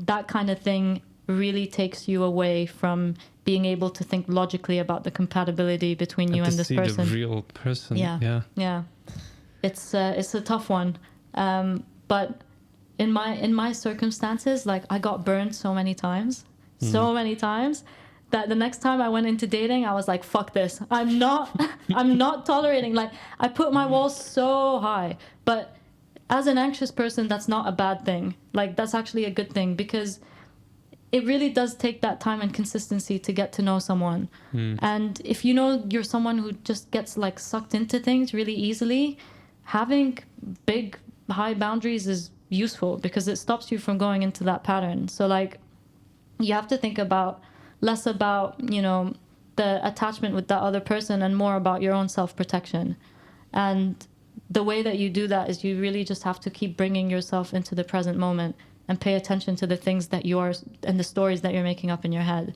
that kind of thing really takes you away from being able to think logically about the compatibility between you and this person. The real person. Yeah. It's a tough one. But in my circumstances, like I got burned so many times that the next time I went into dating, I was like, fuck this. I'm not tolerating. Like I put my walls so high, but as an anxious person, that's not a bad thing. Like that's actually a good thing, because it really does take that time and consistency to get to know someone. And if you know you're someone who just gets like sucked into things really easily, having big, high boundaries is useful because it stops you from going into that pattern. So like you have to think less about, you know, the attachment with that other person and more about your own self-protection. And the way that you do that is you really just have to keep bringing yourself into the present moment and pay attention to the things that you are and the stories that you're making up in your head.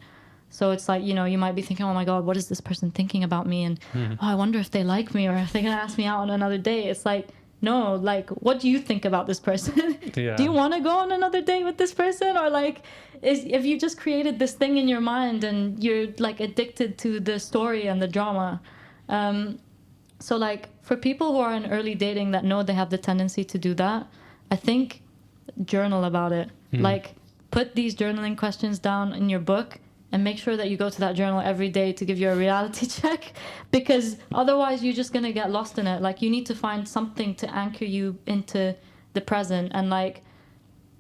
So it's like, you know, you might be thinking, oh my God, what is this person thinking about me? And oh, I wonder if they like me or if they're going to ask me out on another date. It's like, no, like, what do you think about this person? Do you want to go on another date with this person? Or like, if you just created this thing in your mind and you're like addicted to the story and the drama. So like for people who are in early dating that know they have the tendency to do that, I think journal about it. Like put these journaling questions down in your book and make sure that you go to that journal every day to give you a reality check, because otherwise you're just going to get lost in it. Like you need to find something to anchor you into the present and like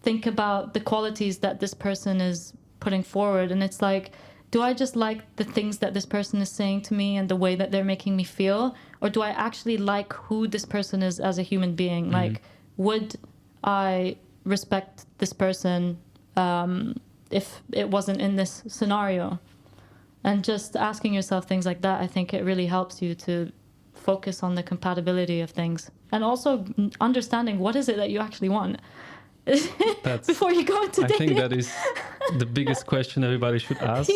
think about the qualities that this person is putting forward. And it's like, do I just like the things that this person is saying to me and the way that they're making me feel? Or do I actually like who this person is as a human being? Like, would I respect this person if it wasn't in this scenario? And just asking yourself things like that, I think it really helps you to focus on the compatibility of things. And also understanding what is it that you actually want before you go into dating. I think that is the biggest question everybody should ask.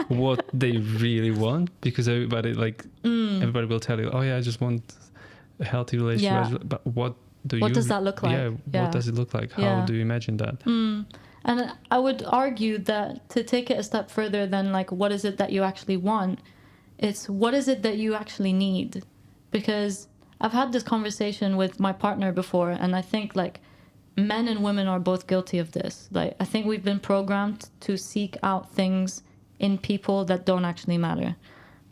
What they really want, because everybody will tell you, oh yeah, I just want a healthy relationship. But what does that look like? What does it look like? How do you imagine that? And I would argue that to take it a step further than like what is it that you actually want, it's what is it that you actually need. Because I've had this conversation with my partner before, and I think like men and women are both guilty of this. Like I think we've been programmed to seek out things in people that don't actually matter.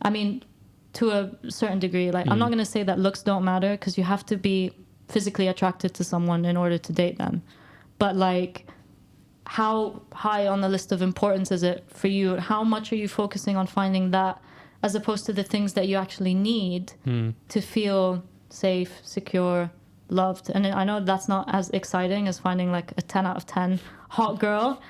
I mean, to a certain degree, like I'm not going to say that looks don't matter, because you have to be physically attracted to someone in order to date them. But like, how high on the list of importance is it for you? How much are you focusing on finding that as opposed to the things that you actually need to feel safe, secure, loved. And I know that's not as exciting as finding like a 10 out of 10 hot girl,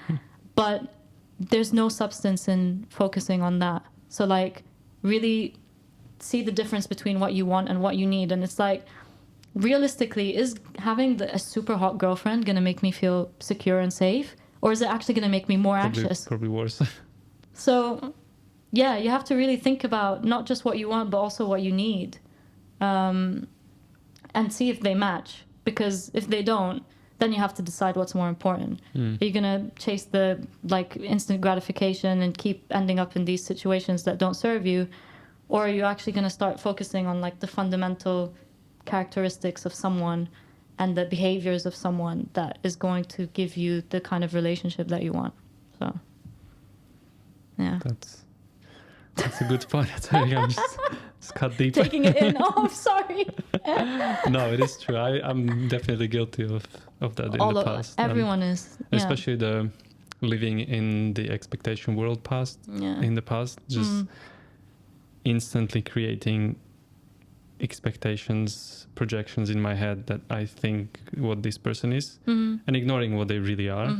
but there's no substance in focusing on that. So like really see the difference between what you want and what you need. And it's like, realistically, is having a super hot girlfriend going to make me feel secure and safe? Or is it actually going to make me more anxious? Probably worse. So, yeah, you have to really think about not just what you want, but also what you need. And see if they match. Because if they don't, then you have to decide what's more important. Are you going to chase the like instant gratification and keep ending up in these situations that don't serve you? Or are you actually going to start focusing on like the fundamental characteristics of someone and the behaviors of someone that is going to give you the kind of relationship that you want? So, yeah. That's a good point. I'm just cut deeper. Taking it in. Oh, I'm sorry. No, it is true. I'm definitely guilty of that in the past. Everyone is. Yeah. Especially the living in the expectation world in the past. Just instantly creating expectations, projections in my head that I think what this person is, and ignoring what they really are,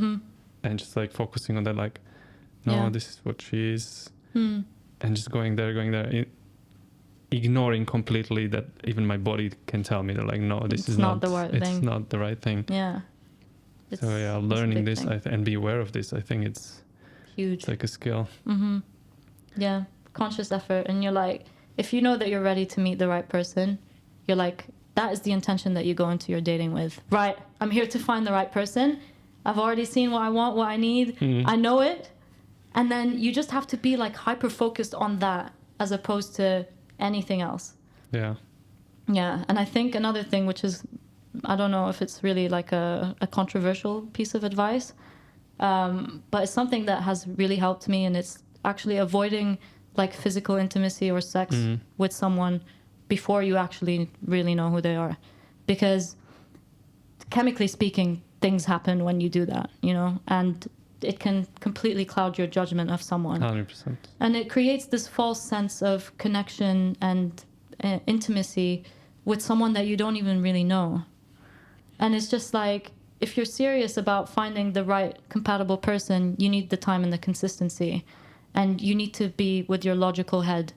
and just like focusing on that, like, no, this is what she is, and just going there, ignoring completely that even my body can tell me that, like, no, this is not the right thing. It's not the right thing. Yeah. So yeah, learning this and be aware of this, I think it's huge. It's like a skill. Yeah, conscious effort, and you're like, if you know that you're ready to meet the right person, you're like, that is the intention that you go into your dating with. Right, I'm here to find the right person. I've already seen what I want, what I need. I know it. And then you just have to be like hyper focused on that as opposed to anything else. Yeah. Yeah, and I think another thing, which is, I don't know if it's really like a controversial piece of advice, but it's something that has really helped me, and it's actually avoiding like physical intimacy or sex with someone before you actually really know who they are. Because chemically speaking, things happen when you do that, you know, and it can completely cloud your judgment of someone. 100%. And it creates this false sense of connection and intimacy with someone that you don't even really know. And it's just like, if you're serious about finding the right compatible person, you need the time and the consistency. And you need to be with your logical head.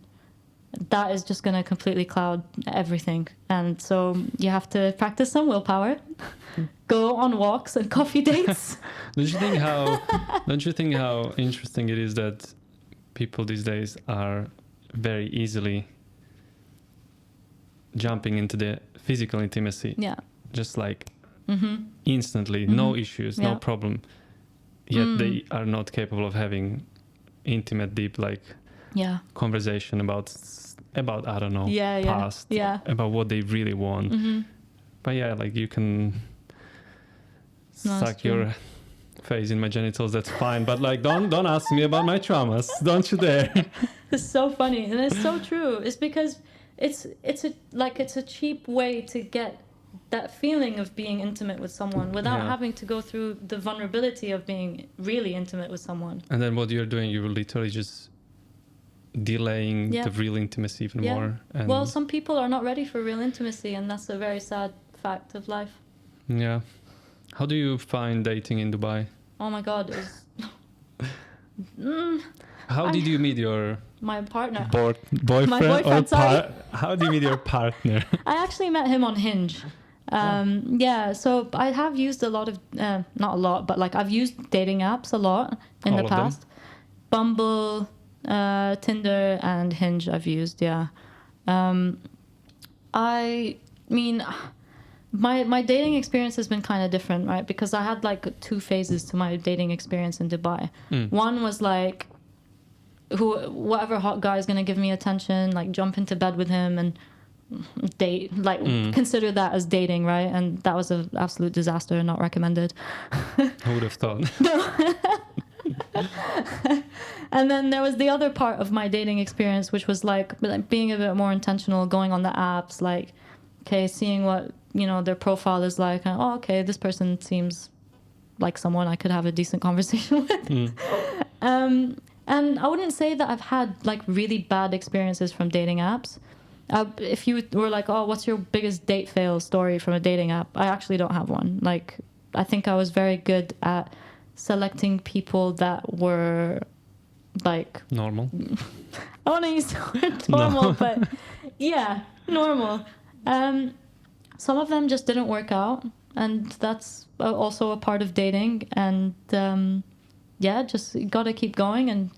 That is just going to completely cloud everything. And so you have to practice some willpower, go on walks and coffee dates. Don't you think how interesting it is that people these days are very easily jumping into the physical intimacy? Yeah. Just like instantly, no issues, no problem. Yet they are not capable of having intimate, deep, like conversation about I don't know, past, about what they really want. But yeah, like you can suck your face in my genitals, that's fine. But like, don't ask me about my traumas. Don't you dare. It's so funny, and it's so true. It's because it's a cheap way to get that feeling of being intimate with someone without having to go through the vulnerability of being really intimate with someone. And then what you're doing, you're literally just delaying the real intimacy even more. And well, some people are not ready for real intimacy, and that's a very sad fact of life. Yeah. How do you find dating in Dubai? Oh my God. How did you meet my partner? Boyfriend? My boyfriend, sorry. How do you meet your partner? I actually met him on Hinge. So I have used a lot of, not a lot, but like I've used dating apps a lot in the past. Bumble, Tinder, and Hinge I've used, I mean, my dating experience has been kind of different, right? Because I had like 2 phases to my dating experience in Dubai. One was like, whatever hot guy is going to give me attention, like jump into bed with him and date, like consider that as dating, right? And that was an absolute disaster, not recommended. I would have thought. And then there was the other part of my dating experience, which was like being a bit more intentional, going on the apps, like, okay, seeing what, you know, their profile is like, and, oh, okay, this person seems like someone I could have a decent conversation with. And I wouldn't say that I've had like really bad experiences from dating apps, If you were like, oh, what's your biggest date fail story from a dating app? I actually don't have one. Like, I think I was very good at selecting people that were like normal. I want to use the word normal, but yeah, normal. Some of them just didn't work out, and that's also a part of dating. And just gotta keep going and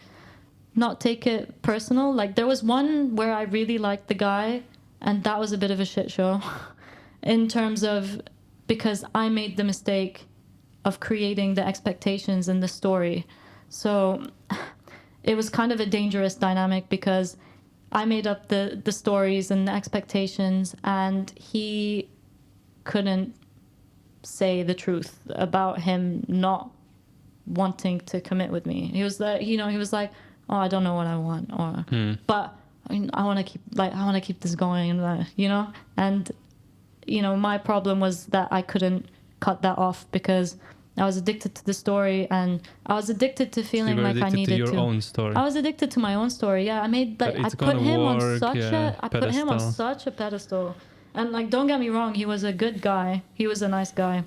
not take it personal. Like, there was one where I really liked the guy, and that was a bit of a shit show in terms of, because I made the mistake of creating the expectations in the story. So it was kind of a dangerous dynamic, because I made up the stories and the expectations, and he couldn't say the truth about him not wanting to commit with me. He was like, he was like, oh, I don't know what I want, or but I mean, I want to keep this going, and and my problem was that I couldn't cut that off, because I was addicted to the story, and I was addicted to feeling like I needed to. Your own story. I was addicted to my own story. Yeah, I put him on such a pedestal, and like, don't get me wrong, he was a good guy. He was a nice guy,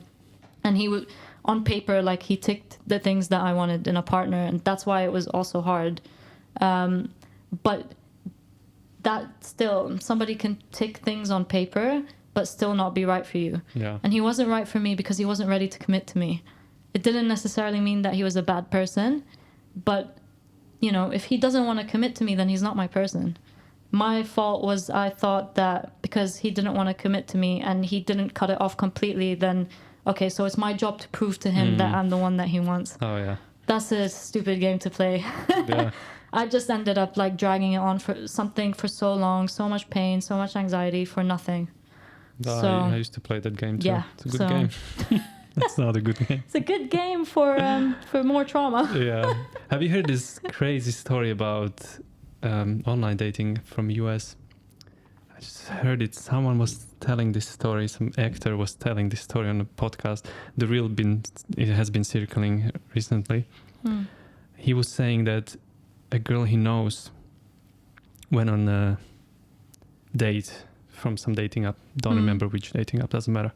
and he would, on paper, like, he ticked the things that I wanted in a partner, and that's why it was also hard. But that still, somebody can tick things on paper, but still not be right for you. Yeah. And he wasn't right for me because he wasn't ready to commit to me. It didn't necessarily mean that he was a bad person, but, if he doesn't want to commit to me, then he's not my person. My fault was, I thought that because he didn't want to commit to me and he didn't cut it off completely, then, okay, so it's my job to prove to him that I'm the one that he wants. Oh, yeah. That's a stupid game to play. Yeah. I just ended up, like, dragging it on for something for so long, so much pain, so much anxiety for nothing. I used to play that game too. Yeah, it's a good game. It's not a good game. It's a good game for more trauma. Yeah. Have you heard this crazy story about online dating from US? I just heard it. Someone was telling this story. Some actor was telling this story on a podcast. It has been circling recently. He was saying that a girl he knows went on a date from some dating app. Don't remember which dating app, doesn't matter.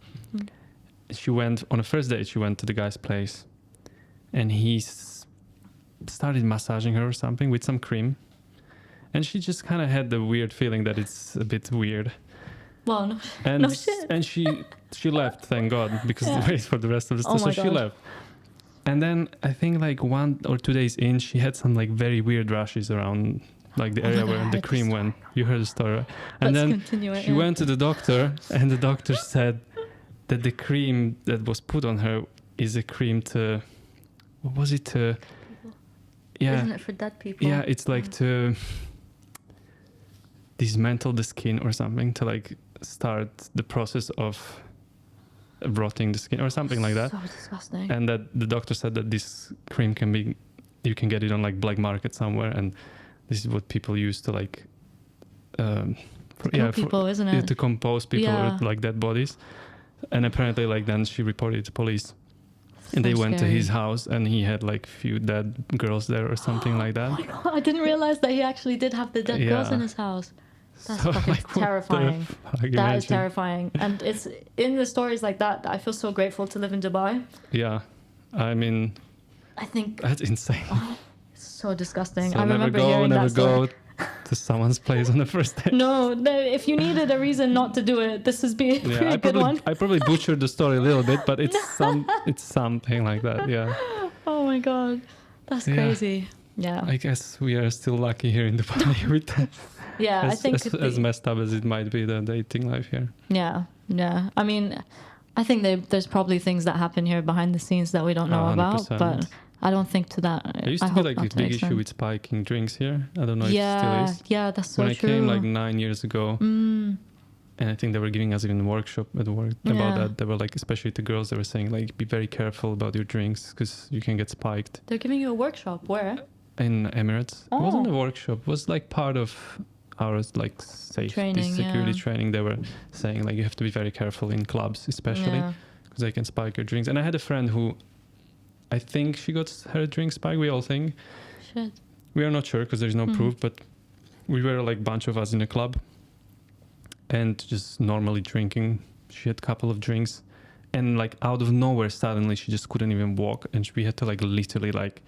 She went on a first date. She went to the guy's place, and he started massaging her or something with some cream, and she just kind of had the weird feeling that it's a bit weird. Well, no shit. And she left, thank God, because wait for the rest of the story. She left, and then I think like 1 or 2 days in, she had some like very weird rashes around like the area where the cream went. You heard the story, right? And then she went to the doctor, and the doctor said that the cream that was put on her is a cream to, what was it, to, yeah, isn't it for dead people? Yeah, it's like to dismantle the skin or something, to like start the process of rotting the skin or something like that. So disgusting. And that the doctor said that this cream you can get it on like black market somewhere, and this is what people use to like isn't it? To compose people with like dead bodies. And apparently, like, then she reported it to police, and they went to his house, and he had like few dead girls there or something like that. Oh my God, I didn't realize that he actually did have the dead girls in his house. That's fucking terrifying. That is terrifying. And it's in the stories like that I feel so grateful to live in Dubai. Yeah, I mean, I think that's insane. It's so disgusting. So I remember hearing that story. To someone's place on the first day. No, if you needed a reason not to do it, this would be a pretty good one. I probably butchered the story a little bit, but it's something like that. Yeah. Oh my God, that's crazy. Yeah. I guess we are still lucky here in Dubai with that. Yeah, I think as messed up as it might be, the dating life here. Yeah, yeah. I mean, I think there's probably things that happen here behind the scenes that we don't know about, but I don't think to that. There used to be like a big issue with spiking drinks here. I don't know if it still is. Yeah, that's so true. When I came like 9 years ago, and I think they were giving us even a workshop at work about that. They were like, especially to girls, they were saying like, be very careful about your drinks because you can get spiked. They're giving you a workshop. Where? In Emirates. It wasn't a workshop. It was like part of our like safety, security training. They were saying like, you have to be very careful in clubs, especially because they can spike your drinks. And I had a friend who, I think she got her drink spiked. We all think. Shit. We are not sure because there's no proof, but we were like a bunch of us in a club, and just normally drinking. She had a couple of drinks, and like out of nowhere, suddenly she just couldn't even walk, and we had to like literally like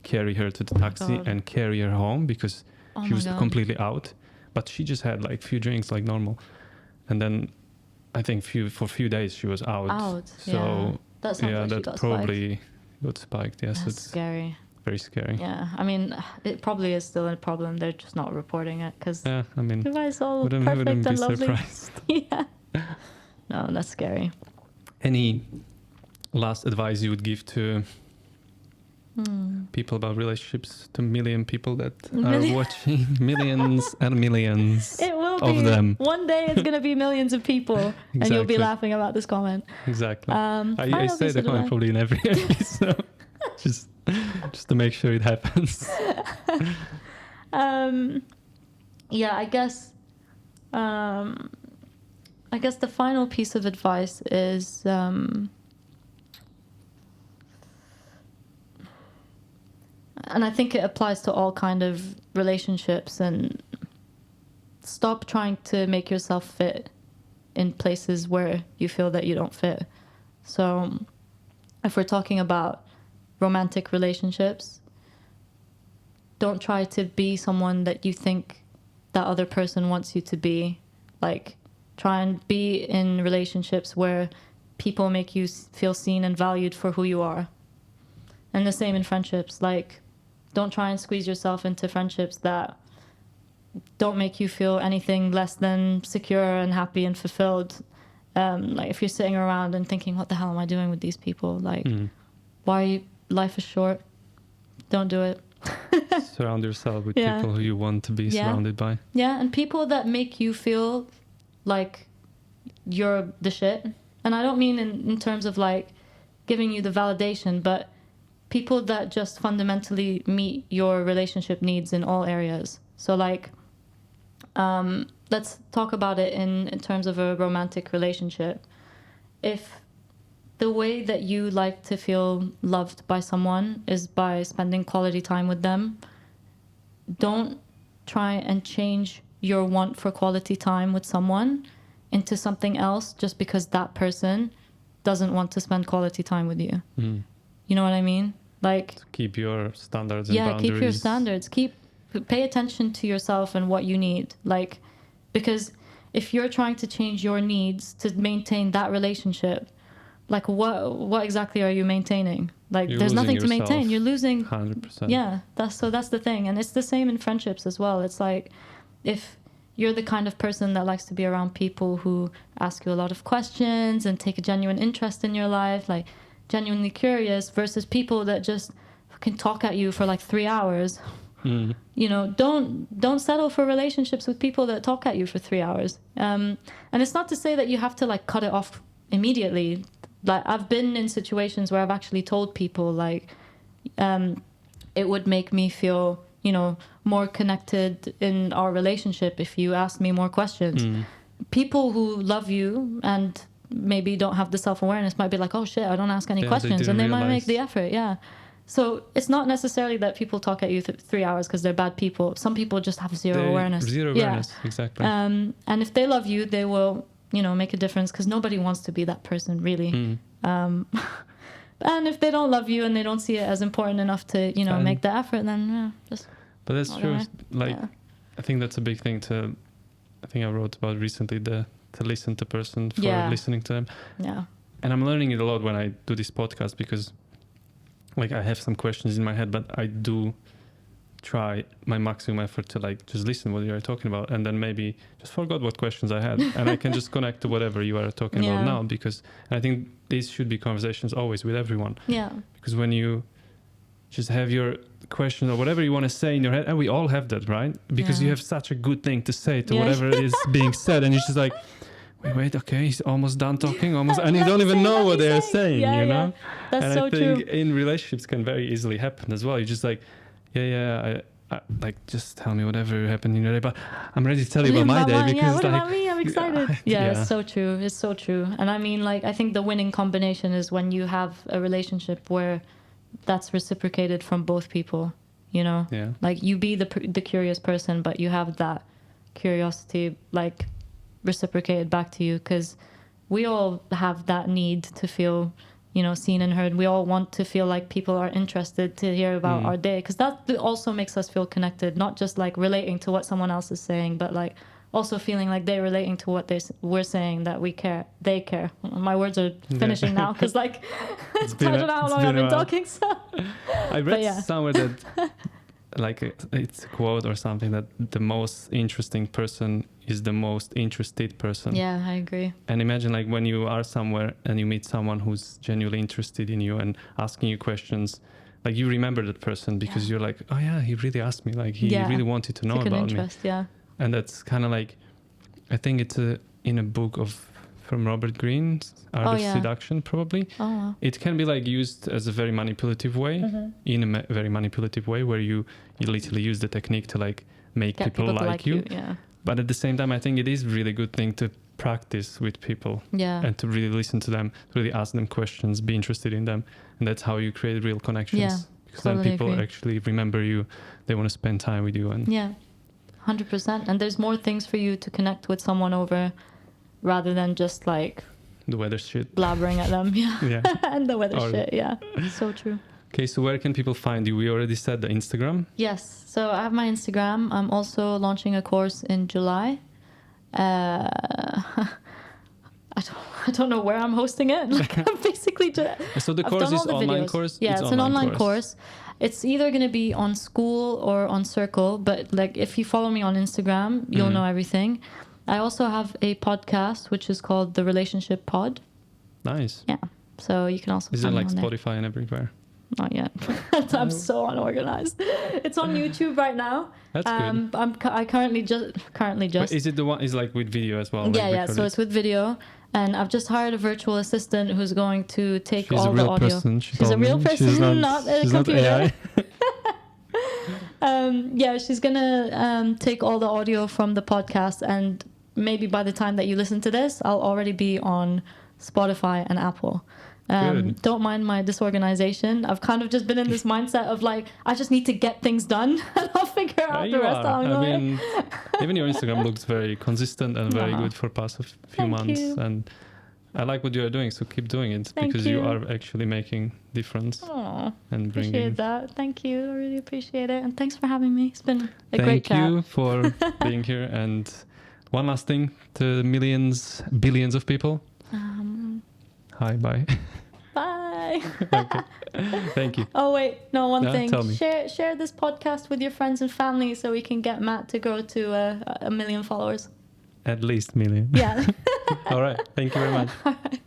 carry her to the taxi and carry her home because she was completely out. But she just had like few drinks like normal, and then I think for a few days she was out. So that probably got spiked. Yes, that's scary. Very scary. Yeah, I mean, it probably is still a problem. They're just not reporting it because I mean, everybody's all perfect and lovely. Surprised. Yeah. No, that's scary. Any last advice you would give to people about relationships, to million people that are watching, millions and millions it will of them? One day it's going to be millions of people Exactly. and you'll be laughing about this comment. Exactly. I say the comment probably in every episode. just to make sure it happens. Yeah, I guess the final piece of advice is and I think it applies to all kind of relationships, and stop trying to make yourself fit in places where you feel that you don't fit. So if we're talking about romantic relationships, don't try to be someone that you think that other person wants you to be. Like, try and be in relationships where people make you feel seen and valued for who you are. And the same in friendships. Like, don't try and squeeze yourself into friendships that don't make you feel anything less than secure and happy and fulfilled. Like, if you're sitting around and thinking, what the hell am I doing with these people? Like, why are you... Life is short. Don't do it. Surround yourself with people who you want to be surrounded by. Yeah, and people that make you feel like you're the shit. And I don't mean in terms of like giving you the validation, but people that just fundamentally meet your relationship needs in all areas. So like, let's talk about it in terms of a romantic relationship. If the way that you like to feel loved by someone is by spending quality time with them, don't try and change your want for quality time with someone into something else just because that person doesn't want to spend quality time with you. You know what I mean? Like, keep your standards and boundaries. Keep your standards. Pay attention to yourself and what you need. Like, because if you're trying to change your needs to maintain that relationship, like what exactly are you maintaining? Like, there's nothing to maintain. You're losing 100%. Yeah, that's the thing. And it's the same in friendships as well. It's like, if you're the kind of person that likes to be around people who ask you a lot of questions and take a genuine interest in your life, like genuinely curious, versus people that just can talk at you for like 3 hours. You know, don't settle for relationships with people that talk at you for 3 hours. And it's not to say that you have to like cut it off immediately. Like, I've been in situations where I've actually told people like, it would make me feel, you know, more connected in our relationship if you asked me more questions. People who love you and maybe don't have the self-awareness might be like, oh shit, I don't ask any questions, and they might make the effort. So it's not necessarily that people talk at you 3 hours because they're bad people. Some people just have zero awareness. Exactly. And if they love you, they will, you know, make a difference, because nobody wants to be that person, really. And if they don't love you and they don't see it as important enough to, you know, make the effort, then just... But that's true. Like, I think that's a big thing I think I wrote about recently, to listen to person for listening to them. Yeah. And I'm learning it a lot when I do this podcast, because like I have some questions in my head, but I do try my maximum effort to like just listen what you are talking about, and then maybe just forgot what questions I had, and I can just connect to whatever you are talking about now, because I think these should be conversations always with everyone. Yeah. Because when you just have your question or whatever you want to say in your head, and we all have that, right? Because you have such a good thing to say to whatever is being said, and you're just like, wait, okay, he's almost done talking, and you don't even know what they're saying, you know? That's and so I think true. in relationships can very easily happen as well. You're just like, I like, just tell me whatever happened in your day, but I'm ready to tell you about my day, because what about me? I'm excited. It's so true. It's so true. And I mean, like, I think the winning combination is when you have a relationship where that's reciprocated from both people, you know? Yeah. Like, you be the curious person, but you have that curiosity, like, reciprocated back to you, because we all have that need to feel, you know, seen and heard. We all want to feel like people are interested to hear about our day, because that also makes us feel connected, not just like relating to what someone else is saying, but like also feeling like they're relating to what we're saying, that we care, they care. My words are finishing now because like I don't know how long I've been talking. So I read somewhere that like it's a quote or something, that the most interesting person is the most interested person. Yeah, I agree. And imagine like when you are somewhere and you meet someone who's genuinely interested in you and asking you questions, like you remember that person because you're like, oh yeah, he really asked me, like he really wanted to know about me. Yeah. And that's kind of like, I think it's in a book from Robert Greene's Art of Seduction, probably. Oh, wow. It can be like used as a very manipulative way, in a very manipulative way, where you literally use the technique to like make people like you. Yeah. But at the same time, I think it is a really good thing to practice with people and to really listen to them, really ask them questions, be interested in them. And that's how you create real connections. Yeah, because then people actually remember you. They want to spend time with you. And 100%. And there's more things for you to connect with someone over, rather than just like the weather shit, blabbering at them. And the weather shit. So true. Okay, so where can people find you? We already said the Instagram. Yes, so I have my Instagram. I'm also launching a course in July. I don't know where I'm hosting it. Like I'm basically just. So the course is online course. Yeah, it's an online course. It's either going to be on School or on Circle, but like if you follow me on Instagram, you'll know everything. I also have a podcast which is called The Relationship Pod. Nice. Yeah, so you can also. Is it like Spotify and everywhere? Not yet. I'm so unorganized. It's on YouTube right now. That's good. I currently just. But is it the one? Is like with video as well? Yeah. So it's with video, and I've just hired a virtual assistant who's going to take all the audio. She's a real person. She's not a computer. AI. She's gonna take all the audio from the podcast, and maybe by the time that you listen to this, I'll already be on Spotify and Apple. Don't mind my disorganization. I've kind of just been in this mindset of like, I just need to get things done and I'll figure out the rest how I'm going. I mean, even your Instagram looks very consistent and very good for past few months. And I like what you are doing, so keep doing it because you are actually making difference. And bringing. Appreciate that. Thank you. I really appreciate it. And thanks for having me. It's been a great chat. Thank you for being here. And one last thing to millions, billions of people. Hi, bye. Bye. Okay. Thank you. Oh wait, no, one thing. Tell me. Share this podcast with your friends and family so we can get Matt to grow to 1 million followers. At least 1 million. Yeah. All right. Thank you very much. All right.